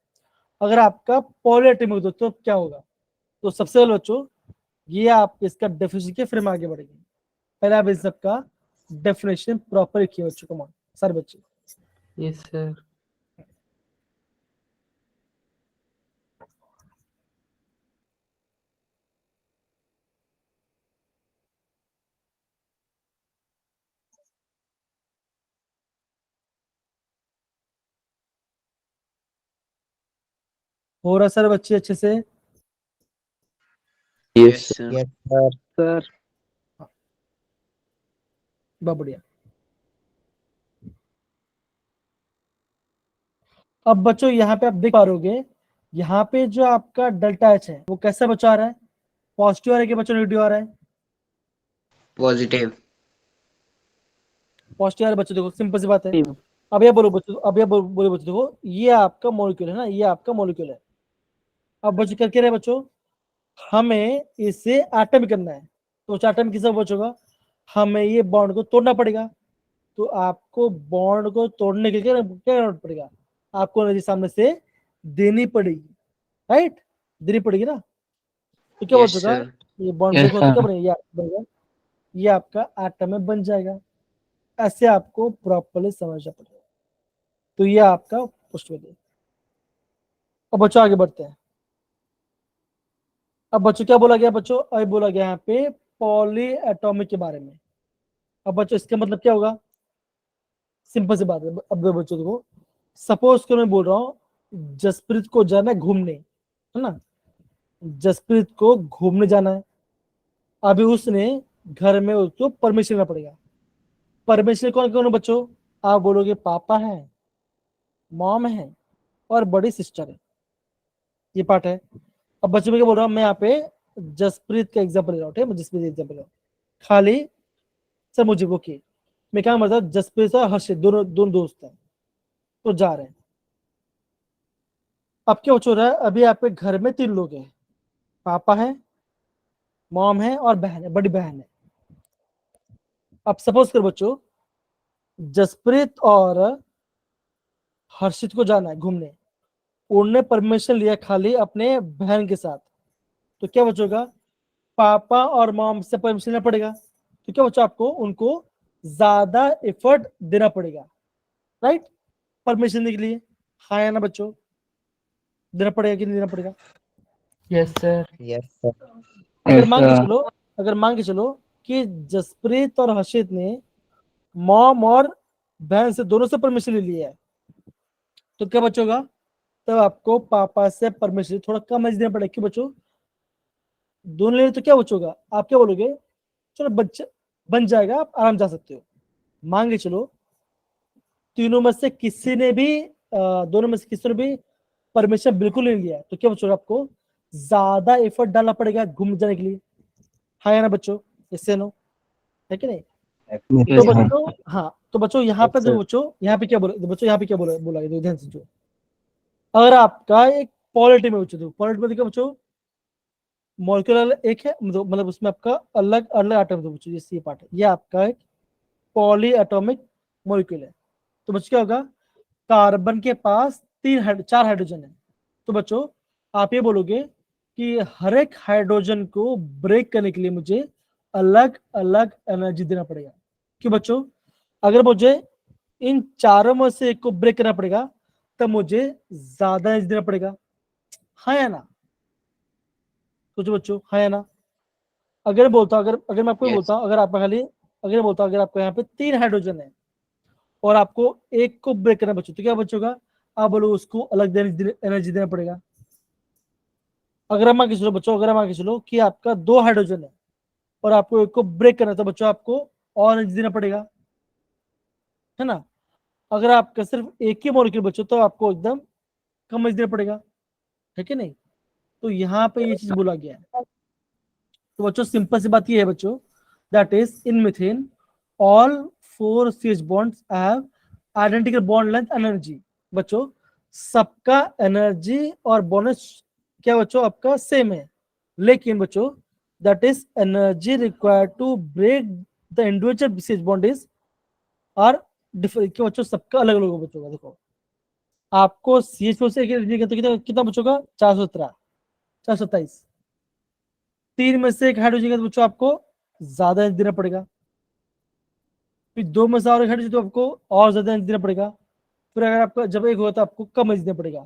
अगर आपका पॉलीएटॉमिक हो तो क्या होगा, तो सबसे पहले बच्चों ये आप इसका डेफिनेशन के फिर में आगे बढ़ेंगे, पहले आप इस सबका डेफिनेशन प्रॉपर लिखिए बच्चों, कमान सर बच्चे। Yes, sir. हो रहा सर बच्चे अच्छे से, Yes, sir. Yes, sir. Sir. बहुत बढ़िया। अब बच्चों यहाँ पे आप देख पा रहोगे, यहाँ पे जो आपका डेल्टा एच है वो कैसा बचा रहा है, पॉजिटिव आ रहा है कि बच्चों नेगेटिव आ रहा है, Positive. पॉजिटिव आ रहा है बच्चों, देखो सिंपल सी बात है। अब ये बोलो बच्चों, अब ये बोलो बच्चों, देखो ये आपका मॉलिक्यूल है ना, ये आपका मॉलिक्यूल है। अब बच्चों क्या कह रहे हैं बच्चों, हमें इसे एटम करना है, तो एटम किसका बचोगा, हमें ये बॉन्ड को तोड़ना पड़ेगा, तो आपको बॉन्ड को तोड़ने के लिए क्या करना पड़ेगा, आपको एनर्जी सामने से देनी पड़ेगी, राइट, देनी पड़ेगी ना। तो क्या Yes, बचेगा, sir. ये बॉन्ड ब्रेक होता क्या बनेगा, ये आपका एटम में बन जाएगा। ऐसे आपको प्रॉपर्ली समझना पड़ेगा। तो ये आपका पोस्ट में। अब बच्चों आगे बढ़ते हैं। अब बच्चों क्या बोला गया बच्चों, अभी बोला गया यहाँ पे पॉली एटॉमिक के बारे में। अब बच्चों इसका मतलब क्या होगा, सिंपल सी बात है। अब देखो बच्चों देखो, सपोज कि मैं बोल रहा हूँ जसप्रीत को जाना है घूमने, है ना, जसप्रीत को घूमने जाना है। अभी उसने घर में उसको परमिशन लेना पड़ेगा। परमिशन कौन कौन है बच्चों, आप बोलोगे पापा है, मॉम है और बड़ी सिस्टर है, ये पार्ट है। अब बच्चों में क्या बोल रहा हूँ मैं यहाँ पे, जसप्रीत का एग्जाम्पल ले रहा हूँ, ठीक है, मैं जसप्रीत एग्जाम्पल ले रहा हूँ खाली। सर मुझे ओके, मैं क्या मतलब जसप्रीत और हर्षित दोनों दोनों दोस्त हैं, तो जा रहे हैं। अब क्या हो रहा है, अभी यहाँ पे घर में 3 लोग हैं, पापा है, मॉम है और बहन है, बड़ी बहन है। अब सपोज कर बच्चों जसप्रीत और हर्षित को जाना है घूमने, उन्होंने परमिशन लिया खाली अपने बहन के साथ, तो क्या बचेगा, पापा और मॉम से परमिशन लेना पड़ेगा, तो क्या बच्चा आपको उनको ज्यादा एफर्ट देना पड़ेगा, राइट, परमिशन देने के लिए। हाँ या ना बच्चों, देना पड़ेगा कि नहीं देना पड़ेगा। Yes, sir. Yes, sir. अगर मान के चलो, अगर मान के चलो कि जसप्रीत और हर्षित ने मॉम और बहन से दोनों से परमिशन ले लिया है, तो क्या बचोगा, तब आपको पापा से परमिशन थोड़ा कम एज देना पड़ेगा। क्यों बच्चों, दोनों ले तो क्या बचोगा, आप क्या बोलोगे, चलो बच्चे बन जाएगा, आप आराम जा सकते हो। मान के चलो तीनों में से किसी ने भी दोनों में से किसी ने भी परमिशन बिल्कुल नहीं लिया, तो क्या बच्चों आपको ज्यादा एफर्ट डालना पड़ेगा घूम जाने के लिए। हाँ या ना बच्चों, इससे नो है कि नहीं। तो बच्चों हाँ, तो बच्चों यहाँ पे देखो बच्चों, यहाँ पे क्या बोला बच्चों, यहाँ पे क्या बोला बोला गया, ध्यान से जो, अगर आपका एक पॉलिटी में बच्चों, पॉलिटी में देखो बच्चों मॉलिक्यूलर एक है, मतलब उसमें आपका अलग अलग एटम है बच्चों, ये पार्ट है, ये आपका एक पॉली एटॉमिक मॉलिक्यूल है। तो बच्चों क्या होगा, कार्बन के पास 4 हाइड्रोजन है, तो बच्चों आप ये बोलोगे कि हर एक हाइड्रोजन को ब्रेक करने के लिए मुझे अलग अलग एनर्जी देना पड़ेगा। क्यों बच्चों, अगर मुझे इन चारों में से एक को ब्रेक करना पड़ेगा तब मुझे ज्यादा एनर्जी देना पड़ेगा। हाँ या ना, सोचो बच्चों, हाँ या ना। अगर बोलता अगर अगर मैं आपको Yes. बोलता हूँ, अगर आप खाली अगर बोलता हूँ अगर आपको यहाँ पे 3 हाइड्रोजन है और आपको एक को ब्रेक करना बच्चों, तो क्या बचोगा, आप बोलो उसको अलग एनर्जी देना पड़ेगा। अगर हम आगे चलो बच्चों, अगर हम आगे चलो कि आपका 2 हाइड्रोजन है और आपको एक को ब्रेक करना है, तो बच्चों आपको और एनर्जी देना पड़ेगा, है ना। अगर आपका सिर्फ एक ही मॉलिक्यूल बच्चों, तो आपको एकदम कम एनर्जी देना पड़ेगा, है कि नहीं। तो यहाँ पे ये चीज बोला गया है। तो बच्चों सिंपल सी बात ये है बच्चों, that is in methane all 4 CH bonds have identical bond length energy। बच्चों सबका एनर्जी और बोनस क्या बच्चों आपका सेम है, लेकिन बच्चों that is energy required to break the individual CH bond is और डिफरेंट। क्यों बच्चों, सबका अलग अलग बच्चों का देखो, आपको CH4 से कितना कितना बच्चों का 417 427, 3 में से एक हाइड्रोजन का तो बच्चों आपको ज्यादा देना पड़ेगा, फिर 2 में से और एक हाइड्रोजन तो आपको और ज्यादा देना पड़ेगा, फिर अगर आपका जब एक होगा तो आपको कम देना पड़ेगा।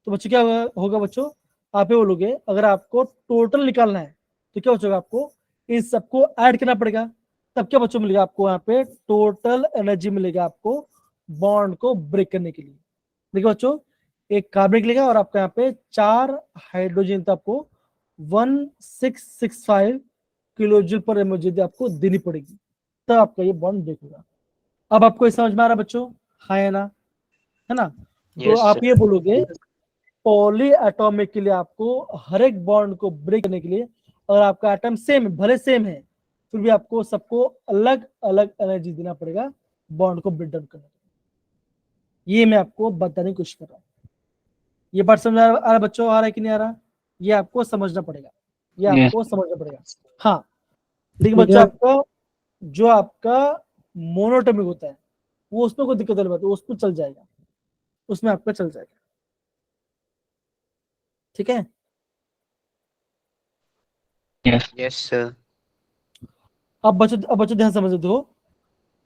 तो बच्चों क्या होगा बच्चों, आप ये बोलोगे अगर आपको टोटल निकालना है तो क्या बच्चों आपको इन सबको ऐड करना पड़ेगा, तब क्या बच्चों मिलेगा आपको, यहाँ पे टोटल एनर्जी मिलेगा आपको बॉन्ड को ब्रेक करने के लिए। देखिए बच्चों एक कार्बन निकलेगा और आपका यहाँ पे 4 हाइड्रोजन, तो आपको 1665 किलो जूल पर एनर्जी आपको देनी पड़ेगी, तब आपका ये बॉन्ड ब्रेक होगा। अब आपको ये समझ में आ रहा है बच्चों, हाँ या ना, है ना। तो Yes, आप sir. ये बोलोगे पॉली एटॉमिक के लिए आपको हर एक बॉन्ड को ब्रेक करने के लिए, और आपका एटम सेम है, भले सेम है, फिर भी आपको सबको अलग अलग एनर्जी देना पड़ेगा बॉन्ड को ब्रेक डाउन करने के लिए। ये मैं आपको बताने की कोशिश कर रहा हूँ। ये बात समझ आ रहा है बच्चों, आ रहा है कि नहीं आ रहा, ये आपको समझना पड़ेगा, ये आपको समझना पड़ेगा। हाँ लेकिन बच्चों आपका जो आपका मोनोटॉमिक होता है वो उसमें कोई दिक्कत वाली बात है, उसमें चल जाएगा, उसमें आपका चल जाएगा, ठीक है। Yes, sir. अब बच्चों ध्यान समझ दो,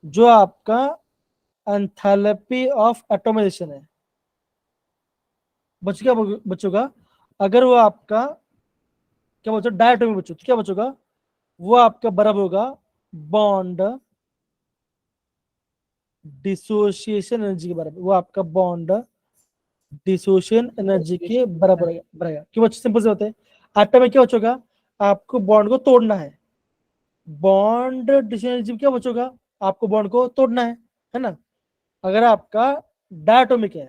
जो आपका एंथैल्पी ऑफ एटोमाइजेशन है बच्चों, क्या बच्चों का, अगर वो आपका क्या बच्चों डायटोमिक बच्चों, तो क्या बच्चों का वो आपका बराबर होगा बॉन्ड डिसोसिएशन एनर्जी के बराबर, वो आपका बॉन्ड डिसोसिएशन एनर्जी के बराबर रहेगा। क्यों बच्चे, सिंपल से होते हैं, एटम में क्या बचेगा, आपको बॉन्ड को तोड़ना है, बॉन्ड डिसोसिएशन एनर्जी क्या बचेगा, आपको बॉन्ड को तोड़ना है ना। अगर आपका डायटोमिक है,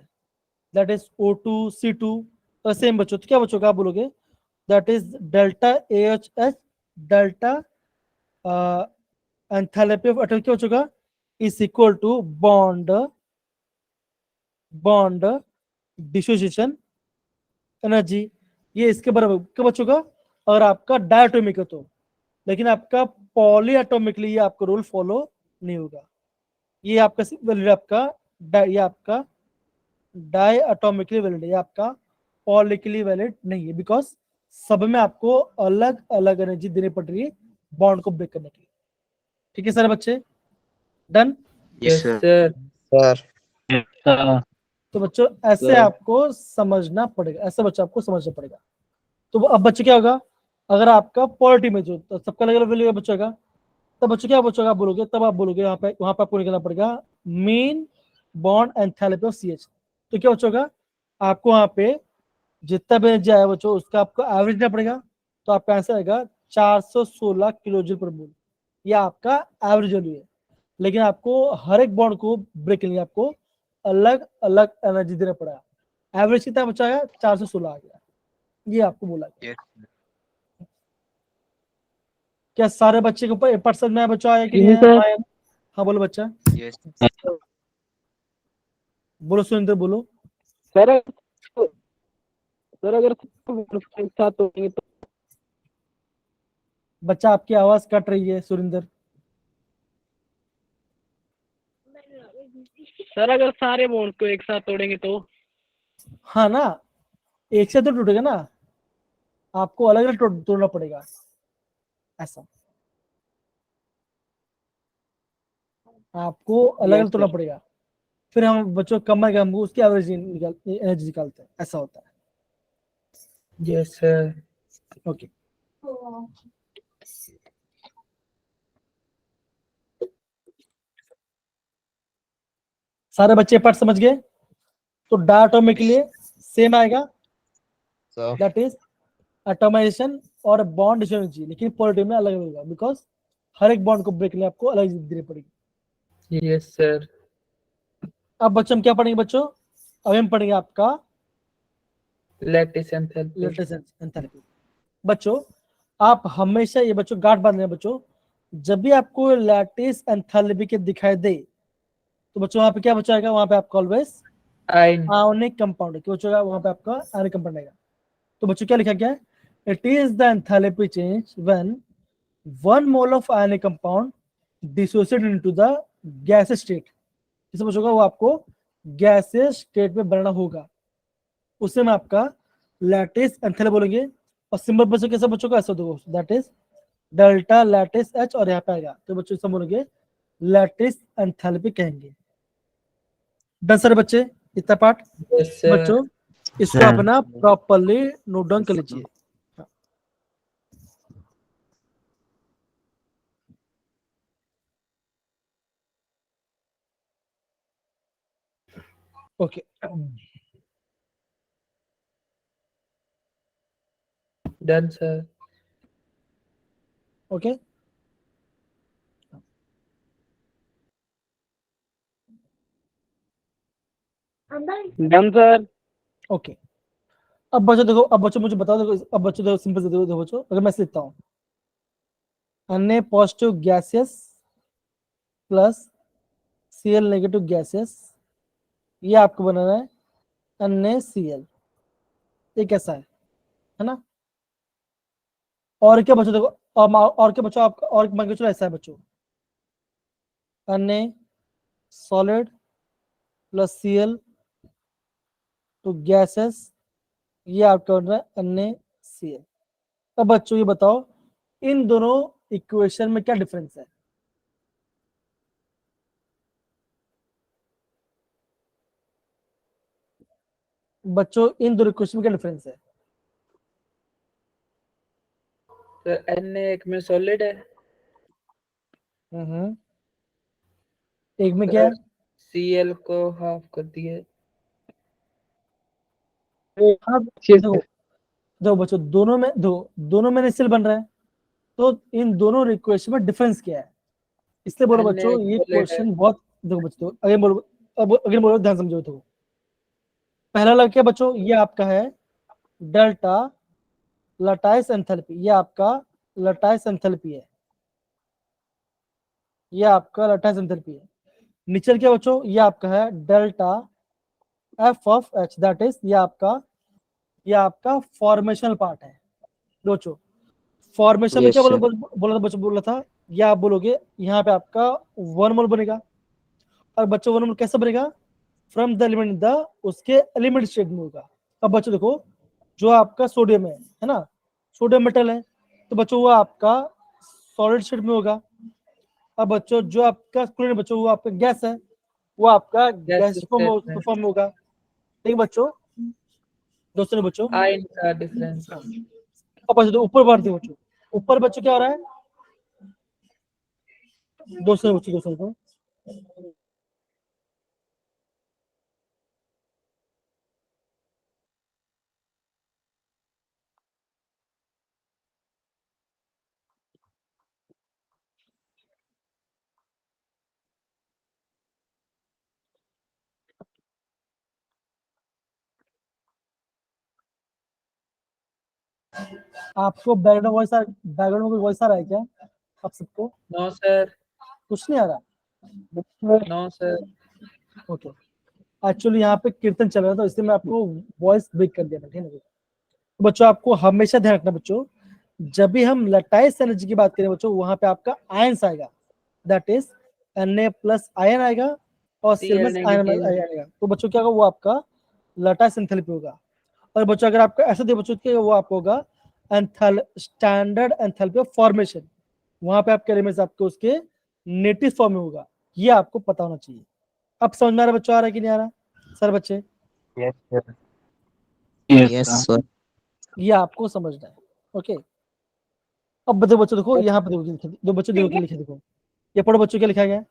दैट इज O2 C2, तो सेम बच्चों, तो क्या बचेगा, आप बोलोगे that is delta AHH, delta enthalpy of atom क्या बचेगा, is equal to bond dissociation energy. ये इसके बराबर क्या बचेगा अगर आपका डायटोमिक है तो। लेकिन आपका पॉली एटोमिकली ये आपका रूल फॉलो नहीं होगा। ये आपका वैलिड आपका ये आपका डाई एटोमिकली वैलिड है, ये आपका पॉलिकली वैलिड नहीं है, बिकॉज सब में आपको अलग अलग एनर्जी देनी पड़ रही है बॉन्ड को ब्रेक करने के लिए। ठीक है सारे बच्चे, डन। Yes, sir. sir. तो बच्चों ऐसे Sir. आपको समझना पड़ेगा, ऐसा बच्चा आपको समझना पड़ेगा। तो अब बच्चे क्या होगा, अगर आपका पॉलिटी में जो तो सबका अलग अलग वैल्यू बचेगा, तब बच्चों क्या बचेगा, आप बोलोगे, तब आप बोलोगे वहां पे आपको निकलना पड़ेगा mean bond enthalpy of CH। तो क्या बचेगा, आपको वहां पे जितना भी एनर्जी आया बच्चों उसका आपको एवरेज देना पड़ेगा। तो आपका आंसर आएगा 416 किलो जूल पर मोल, ये आपका एवरेज वैल्यू है। लेकिन आपको हर एक बॉन्ड को ब्रेक के लिए आपको अलग अलग एनर्जी देना पड़ा। एवरेज कितना बचाया, 416 आ गया, ये आपको बोला गया। क्या सारे बच्चे को पढ़ समझ में बच्चा आया कि नहीं आया? हाँ बोलो बच्चा, बोलो सुनिंदर बोलो। सर अगर एक साथ होंगे तो बच्चा आपकी आवाज कट रही है सुरिंदर। सर अगर सारे बॉन्ड को एक साथ तोड़ेंगे तो हाँ ना, एक से तो टूटेगा ना, आपको अलग अलग तोड़ना पड़ेगा ऐसा, आपको अलग अलग तोड़ना पड़ेगा। फिर हम बच्चों कम है हम उसकी एवरेज एनर्जी निकालते हैं, ऐसा होता है। Yes, sir. ओके, सारे बच्चे पार्ट समझ गए। तो डायटोमिक के लिए सेम आएगा, दैट इज एटोमाइजेशन और बॉन्ड डिसोसिएशन, लेकिन पॉलिटी में अलग होगा, बिकॉज हर एक बॉन्ड को ब्रेक के लिए आपको अलग देनी पड़ेगी। Yes, sir. अब बच्चों हम क्या पढ़ेंगे बच्चों, अब हम पढ़ेंगे आपका Lattice enthalpy. Latest enthalpy. बच्चों आप हमेशा ये बच्चों गांठ बांध लें बच्चों, जब भी आपको लैटिस एंथैल्पी के दिखाई दे तो बच्चों वहां पे क्या बचाएगा, वहां पे आपका ऑलवेज Ion. आयोनिक कंपाउंड क्या बचेगा, वहां पे आपका आयोनिक कंपाउंड आएगा। तो बच्चों क्या लिखा गया है, it is the enthalpy change when 1 mole of ionic compound dissociate into the gases state. किसे बचोगा, वो आपको गैसेस स्टेट में बनाना होगा, उसे में आपका लैटिस एंथैल्पी बोलेंगे। और सिंबल बच्चों कैसे बच्चों का ऐसा दो, that is delta lattice H, और यहाँ पे आएगा तो बच्चों सब बोलेंगे लैटिस एंथैल्पी कहेंगे। डन सर बच्चे, इतना पार्ट Yes, sir. बच्चों इसको अपना प्रॉपरली नोट डाउन कर लीजिए। Okay, Done, sir. Okay, done sir. Okay. अब बच्चों देखो, अब बच्चों मुझे बताओ, देखो अब बच्चों देखो सिंपल से देखो बच्चों, अगर मैं लिखता हूँ Na positive gases plus Cl negative gases, ये आपको बनाना है NaCl, ये कैसा है ना। और क्या बच्चों देखो, और क्या बच्चों आपका, और मान के चलो ऐसा है बच्चों, Na सॉलिड प्लस Cl तो गैसेस, ये आपका बन रहा है NaCl। अब बच्चों ये बताओ इन दोनों इक्वेशन में क्या डिफरेंस है, बच्चों इन दोनों इक्वेशन में क्या डिफरेंस है। Sir, Na एक में solid है. एक में क्या है, Cl को हाफ कर दिए। हाँ देखो बच्चों, दोनों में NaCl बन रहा है, तो इन दोनों इक्वेशन में डिफरेंस क्या है, इसलिए बोलो बच्चों ये क्वेश्चन बहुत, देखो बच्चों अगेन बोलो, अब अगेन बोलो, ध्यान समझो। तो पहला लग क्या बच्चों, ये आपका है डेल्टा लटाइस एंथैल्पी, ये आपका लटाइस एंथैल्पी है, ये आपका लटाइस एंथैल्पी है। नीचे क्या बच्चों, ये आपका है delta F of H, that is ये आपका फॉर्मेशनल पार्ट है बच्चों। फॉर्मेशन में Yes, क्या sir. बोला था बच्चों, बोला था, ये आप बोलोगे यहाँ पे आपका 1 मोल बनेगा, और बच्चों 1 मोल कैसे बनेगा, फ्रॉम द एलिमेंट द, उसके एलिमेंट स्टेट में होगा। अब बच्चों देखो, जो आपका सोडियम है ना, सोडियम मेटल है, तो बच्चों वो आपका सॉलिड स्टेट में होगा। अब बच्चों जो आपका क्लोरीन बच्चों वो आपका गैस है, वो आपका गैस फॉर्म होगा। ठीक है बच्चों, दोस्तों बच्चों, आयन का डिफरेंस। अब बच्चों ऊपर बढ़ते बच्चों, ऊपर बच्चों क्या हो रहा है, दोस्तों आपको बैकग्राउंड में कोई वॉइस आ रहा है क्या आप सबको? नो सर, कुछ नहीं आ रहा? No sir. ओके, एक्चुअली यहाँ पे कीर्तन चल रहा था, इसलिए मैं आपको वॉइस ब्रेक कर दिया था, ठीक है। तो बच्चों आपको हमेशा ध्यान रखना बच्चों, जब भी हम लटाइस एनर्जी की बात करें बच्चों, वहां पे आपका आयंस आएगा, that is Na plus ion आएगा और Cl माइनस आयन आएगा। तो बच्चों क्या होगा, वो आपका लटाइस एंथैल्पी होगा। और बच्चों अगर आपका ऐसा दे बच्चों कि वो आपको होगा स्टैंडर्ड एंथैल्पी ऑफ फॉर्मेशन, वहां पे आपके एलिमेंट्स आपको उसके नेटिव फॉर्म में होगा, ये आपको पता होना चाहिए। अब समझ में आ रहा है बच्चों, आ रहा है कि नहीं आ रहा सर बच्चे? Yes, sir. Yes, sir. ये आपको समझना है, ओके। अब देखो बच्चों, देखो यहाँ पे देखो, दो बच्चों देखो क्या लिखे, देखो ये पढ़ो बच्चों क्या लिखा गया है,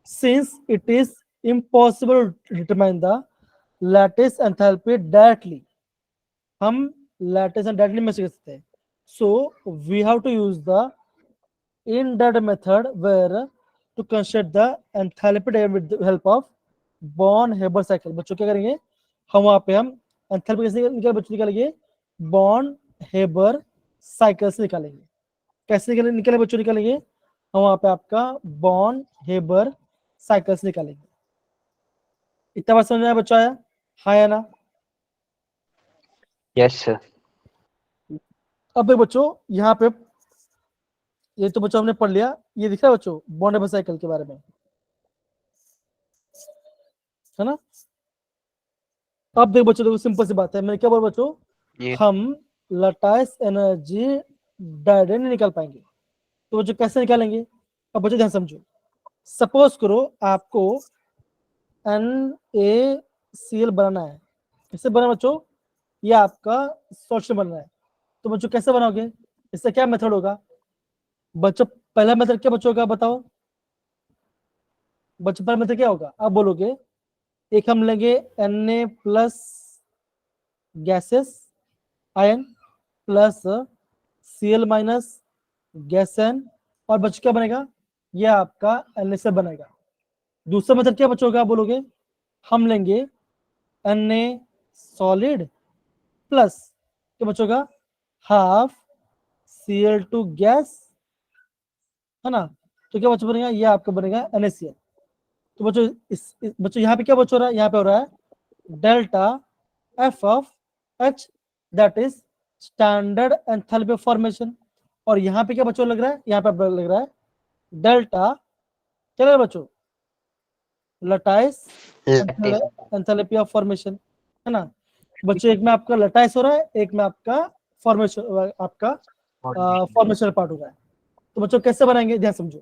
since it is impossible to determine the lattice enthalpy directly, हम लैटिस एंड डायरेक्टली में सकते हैं, so we have to use the indirect method where to construct the enthalpy diagram with the help of Born-Haber cycle। बच्चों क्या करेंगे हम, वहां पे हम एंथैल्पी कैसे बच्चों निकालेंगे, बॉर्न-हेबर साइकिल से निकालेंगे। कैसे निकाले बच्चों, निकालेंगे हम वहां पे आपका बॉर्न-हेबर साइकिल से निकालेंगे। इतना बात समझ में आया बच्चों, आया हाँ या ना? Yes, sir. अब देखो बच्चों यहाँ पे, ये तो बच्चों हमने पढ़ लिया, ये दिख रहा है बच्चों बॉर्न-हेबर साइकिल के बारे में, है ना? अब देखो बच्चों, देखो सिंपल सी बात है, मैंने क्या बोला बच्चों, Yes. हम लटाइस एनर्जी डायरेक्ट नहीं निकाल पाएंगे, तो बच्चों कैसे निकालेंगे? अब बच्चों ध्यान समझो, सपोज करो आपको NaCl बनाना है, कैसे बना बच्चों, ये आपका सॉल्यूशन बनना है, तो बच्चों कैसे बनाओगे, इससे क्या मेथड होगा बच्चों? पहला मेथड क्या बच्चों होगा बताओ बच्चों, पहला मेथड क्या होगा, आप बोलोगे एक हम लेंगे Na plus gases ion plus Cl minus gas एन, और बच्चों क्या बनेगा, ये आपका NaCl बनेगा। दूसरा मेथड क्या बच्चों होगा, बोलोगे हम लेंगे Na सॉलिड प्लस क्या बच्चों का हाफ Cl2 गैस, है ना, तो क्या बच्चों बनेगा, ये आपका बनेगा NaCl। तो बच्चों बच्चों यहाँ पे क्या बच्चों हो रहा है, यहाँ पे हो रहा है delta F of H, that is standard enthalpy of formation. और यहाँ पे क्या बच्चों लग रहा है, यहाँ पे लग रहा है डेल्टा, क्या लग रहा है बच्चों, लटाइस एंथैल्पी ऑफ फॉर्मेशन, है ना। बच्चों एक में आपका लटाइस हो रहा है, एक में आपका फॉर्मेशन, आपका फॉर्मेशन पार्ट हो रहा है। तो बच्चों कैसे बनाएंगे, ध्यान समझो,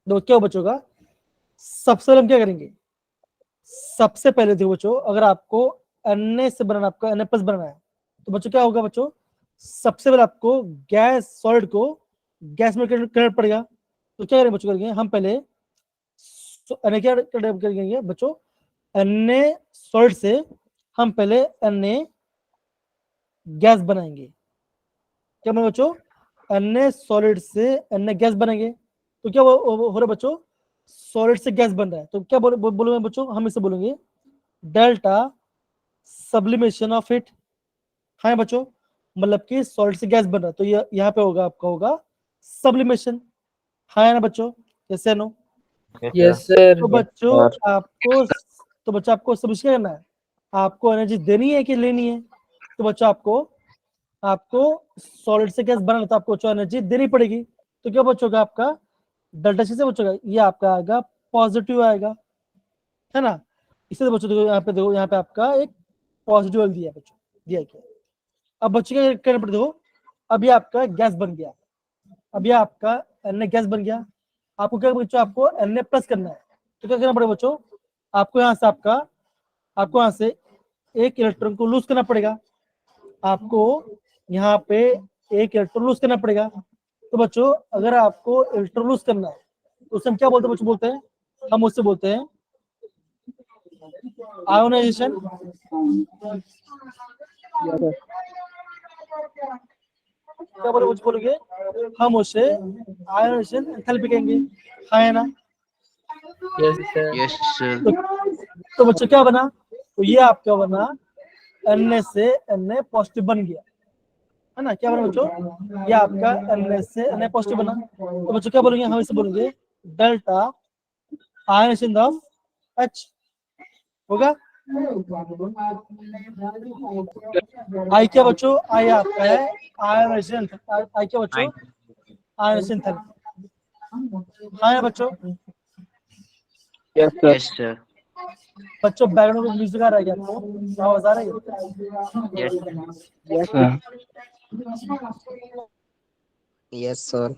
तो क्या बच्चों का, सबसे पहले हम क्या करेंगे, सबसे पहले देखो बच्चों, अगर आपको Na से बनाना, आपका Na प्लस बनाना है, तो बच्चों क्या होगा बच्चों, सबसे पहले आपको गैस सॉलिड को गैस में कन्वर्ट पड़ेगा। तो क्या करेंगे बच्चों, करेंगे हम पहले Na क्या करेंगे बच्चों, Na सॉलिड से हम पहले Na गैस बनाएंगे। क्या बना बच्चों, Na सॉलिड से Na गैस बनेंगे। तो क्या हो रहा है बच्चों, सॉलिड से गैस बन रहा है। तो क्या बोलेंगे बच्चों, हम इसे बोलेंगे डेल्टा सब्लिमेशन ऑफ इट। हाँ बच्चों, मतलब कि सॉलिड से गैस बन रहा है, तो ये यहाँ पे होगा आपका होगा सब्लिमेशन। हाँ है ना बच्चों, यस नो? Yes, sir. तो बच्चों आपको सब क्या करना है, आपको एनर्जी देनी है कि लेनी है। तो बच्चों आपको सॉलिड से गैस बनाना, तो आपको बच्चों एनर्जी देनी पड़ेगी। तो क्या बच्चों का आपका डेल्टा सी से बच्चों का ये आपका आएगा पॉजिटिव आएगा, है ना। इससे बच्चों देखो यहाँ पे आपका एक पॉजिटिव दिया बच्चों, दिया क्या। अब बच्चों क्या करना पड़ेगा, देखो अब ये आपका गैस बन गया, अब ये आपका Na गैस बन गया। आपको क्या बच्चों, आपको Na प्लस करना है। तो क्या करना पड़ेगा बच्चों, आपको यहाँ से एक इलेक्ट्रॉन को लूज करना पड़ेगा। आपको यहाँ पे एक इलेक्ट्रॉन लूज करना पड़ेगा। तो बच्चों अगर आपको इलेक्ट्रॉन लूज करना है तो उसे हम क्या बोलते हैं बच्चों, बोलते हैं हम उससे बोलते हैं आयोनाइजेशन। क्या बोलोगे, हम उसे आयोनाइजेशन एंथैल्पी कहेंगे। हाँ है ना। Yes, sir. Yes, sir. तो बच्चों क्या बना, तो ये आपका बना Na से Na पॉजिटिव बन गया, है ना। क्या बना बच्चों, ये आपका Na से Na पॉजिटिव बना। तो बच्चों क्या बोलेंगे, हम इसे बोलेंगे डेल्टा आयनाइजेशन ऑफ H होगा। आई क्या बच्चों, आई आपका है आयनाइजेशन, आई क्या बच्चों, आयनाइजेशन थेरेपी। हाँ है बच्चों। Yes sir. Yes, sir. बच्चों बैकग्राउंड में म्यूजिक आ रहा है क्या आपको, आवाज आ रही है? Yes. Yes sir. Yes, sir.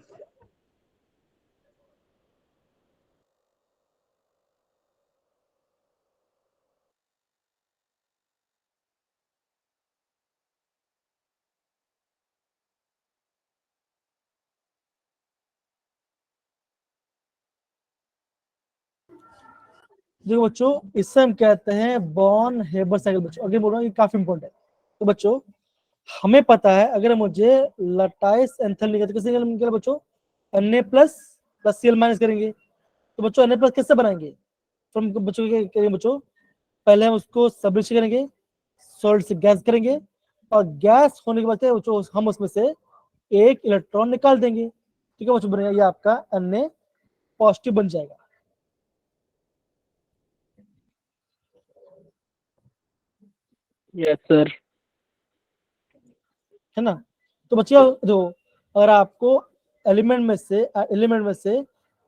देखो बच्चों, इससे हम कहते हैं बॉर्न हेबर साइकिल। बच्चों अगर बोल रहा हूँ ये काफी इंपॉर्टेंट है। तो बच्चों हमें पता है अगर मुझे लटाइस एंथल निकलता कैसे निकला बच्चों, Na plus plus Cl minus करेंगे। तो बच्चों Na प्लस कैसे बनाएंगे, तो हम बच्चों क्या करेंगे बच्चों, पहले हम उसको सब्लिश करेंगे, सॉल्ट से गैस करेंगे, और गैस होने के बाद बच्चों हम उसमें से एक इलेक्ट्रॉन निकाल देंगे। ठीक है बच्चों, बनेगा ये आपका Na पॉजिटिव बन जाएगा। Yes sir. है ना। तो बच्चों जो अगर आपको एलिमेंट में से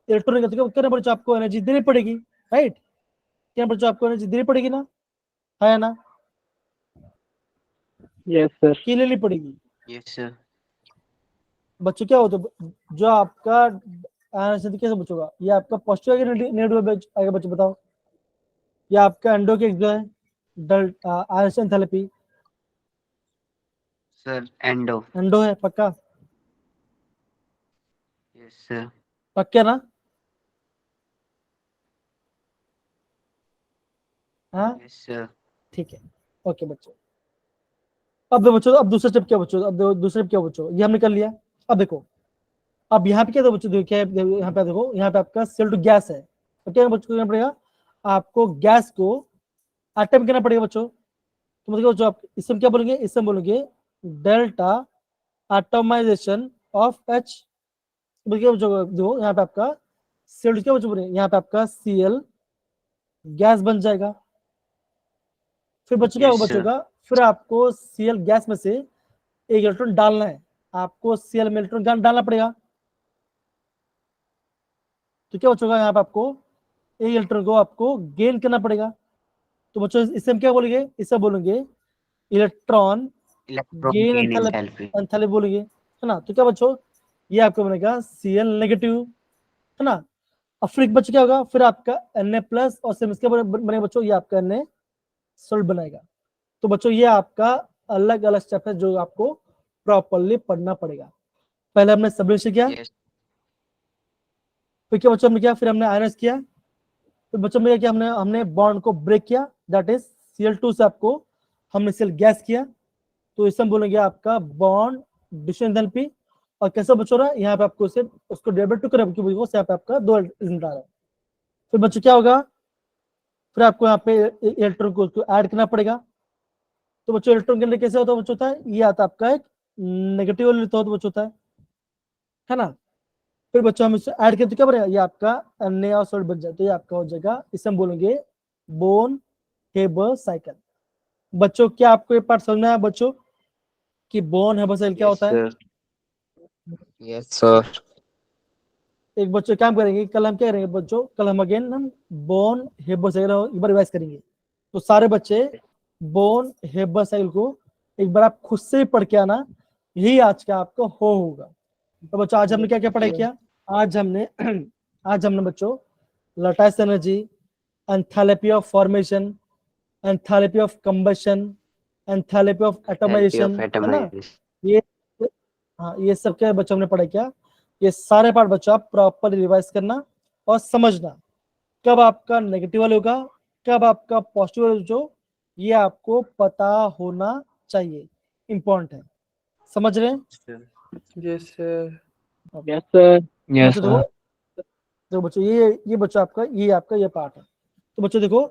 इलेक्ट्रॉन निकलते क्या बच्चों, आपको एनर्जी देनी पड़ेगी, राइट। क्या बच्चों, आपको एनर्जी देनी पड़ेगी ना, है ना, यस सर। की लेनी पड़ेगी। Yes, sir. बच्चों क्या होता है, जो आपका आंसर कैसे बचोगा, ये आपका पॉजिटिव आएगा नेगेटिव आएगा बच्चों बताओ। ये आपका एंडो के जो है answer enthalpy Sir, endo. Endo है पक्का, Yes, sir. पक्का ना। हाँ Yes, sir. ठीक है, ओके बच्चों। अब देखो बच्चों, अब दूसरा स्टेप क्या बच्चों, अब देखो दूसरा स्टेप क्या बच्चों, ये हमने कर लिया। अब देखो, अब यहाँ पे क्या था बच्चों, देखो क्या है, यहाँ पे देखो, यहाँ पे आपका सेल टू गैस है। तो क्या बच्चों करना पड़ेगा, आपको गैस को एटम करना पड़ेगा बच्चों। तो मतलब बच्चों आप इसमें क्या बोलेंगे, इसमें बोलेंगे डेल्टा एटोमाइजेशन ऑफ H। बच्चों देखो यहाँ पे आपका सेल क्या बच्चों बनेगा, यहाँ पे आपका Cl गैस बन जाएगा। फिर बच्चों क्या Yes, होगा sir. बच्चों का, फिर आपको Cl गैस में से एक इलेक्ट्रॉन डालना है, आपको Cl में इलेक्ट्रॉन डालना पड़ेगा। तो क्या बच्चों का, यहाँ पे आपको एक इलेक्ट्रॉन को आपको गेन करना पड़ेगा। तो बच्चों इससे हम क्या बोलेंगे, इससे बोलेंगे electron Electron gain gain enthalpy. Enthalpy बोलेंगे, है ना। तो क्या बच्चों, ये आपका बनेगा Cl नेगेटिव, है ना। अब फिर बच्चों क्या होगा, फिर आपका Na प्लस और सेम इसके बनेगा बच्चों, ये आपका Na सॉल्ट बनाएगा। तो बच्चों ये आपका अलग अलग स्टेप है जो आपको प्रॉपरली पढ़ना पड़ेगा। पहले हमने सबलिमेशन किया, Yes. फिर क्या बच्चों हमने किया, फिर हमने आयनाइज किया, तो बच्चों में क्या हमने हमने बॉन्ड को ब्रेक किया, दैट इज Cl2 से आपको हमने सेल गैस किया, तो इसे हम बोलेंगे आपका बॉन्ड डिस्ट्रीब्यूशन एंथैल्पी। और कैसे बच्चों रहा है, यहाँ पे आपको इसे उसको डिवाइड टू करब क्योंकि यहाँ पे आपका 2 एलिमेंट आ रहा है। फिर बच्चों क्या होगा, फिर आपको यहाँ पे इलेक्ट्रॉन को ऐड करना पड़ेगा। तो बच्चों इलेक्ट्रॉन के अंदर कैसे होता है बच्चों, होता है ये आता है आपका एक नेगेटिव लेता हो तो बच्चों होता है ना। फिर बच्चों हम इसे ऐड करते क्या बनेगा, ये आपका नया सॉल्ट बन जाए, तो ये आपका हो जाएगा, इसे हम बोलेंगे बोन हेबर साइकिल। बच्चों क्या आपको ये पार्ट समझना है बच्चों कि बोन हेबर साइकिल क्या होता है? Yes sir. एक बच्चों काम करेंगे, कल हम क्या करेंगे बच्चों, कल हम अगेन हम बोन हेबर साइकिल एक बार रिवाइज करेंगे। तो सारे बच्चे बोन हेबर साइकिल को एक बार आप खुद से ही पढ़ के आना, यही आज का आपको होगा। तो बच्चों आज हमने क्या क्या पढ़ाई किया, आज हमने बच्चों lattice energy, enthalpy of formation, enthalpy of combustion, enthalpy of atomisation, है ना। ये हाँ ये सब क्या बच्चों हमने पढ़ा किया, ये सारे पार्ट बच्चों आप प्रॉपर रिवाइज करना और समझना कब आपका नेगेटिव वाले होगा, कब आपका पॉजिटिव वाले, जो ये आपको पता होना चाहिए, इंपॉर्टेंट है। समझ रहे हैं? Yes, sir. Yes, sir. Yes बच्चों देखो बच्चों ये बच्चों आपका ये पार्ट है। तो बच्चों देखो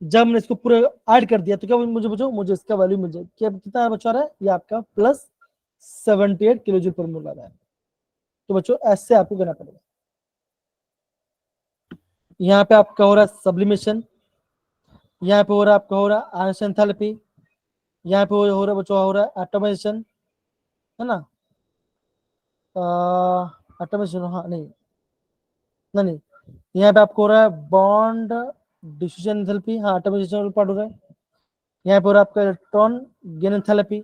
जब हमने इसको पूरा ऐड कर दिया तो क्या मुझे बच्चों मुझे इसका वैल्यू मिल जाए, क्या कितना बच्चा आ रहा है, ये आपका प्लस 78 किलो जूल पर मोल आ रहा है। तो बच्चों ऐसे आपको करना पड़ेगा। यहाँ पे आपका हो रहा है सब्लिमेशन, यहाँ पे हो रहा है आपका हो रहा है आयन एंथैल्पी, यहाँ पे हो रहा है बच्चों हो रहा है एटमाइजेशन, है ना। एटमाइजेशन हाँ नहीं यहाँ पे आपको हो रहा है बॉन्ड डिफ्यूजन एंथैल्पी, हाँ एटमाइजेशन पार्ट हो रहा है। यहाँ पे हो रहा है आपका इलेक्ट्रॉन गेन एंथैल्पी,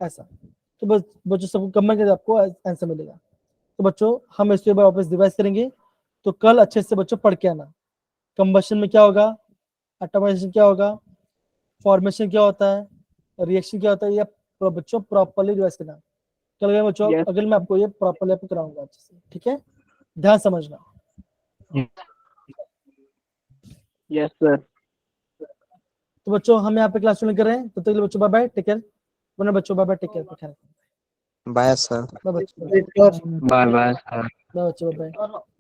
ऐसा। तो बस बच्चों सबको कंबाइन करके आपको आंसर मिलेगा। तो बच्चों हम इसके बाद वापस रिवाइज करेंगे, तो कल अच्छे से बच्चों पढ़ के आना कंबशन में क्या होगा, एटमाइजेशन क्या होगा, फॉर्मेशन क्या होता है, रिएक्शन क्या होता है, ये बच्चों प्रॉपरली रिवाइज करना। कल गए बच्चों Yes. अगले मैं आपको ये प्रॉपरली आपको कराऊंगा अच्छे से, ठीक है, ध्यान समझना। Yes, sir. तो बच्चों हम यहाँ पे क्लास शुरू कर रहे हैं, तो तक बच्चों बाय बाय, टेक केयर। वरना बच्चों bye bye, take care, bye sir. Bye बच्चों, Bye bye, sir. बाय बच्चों, बाय।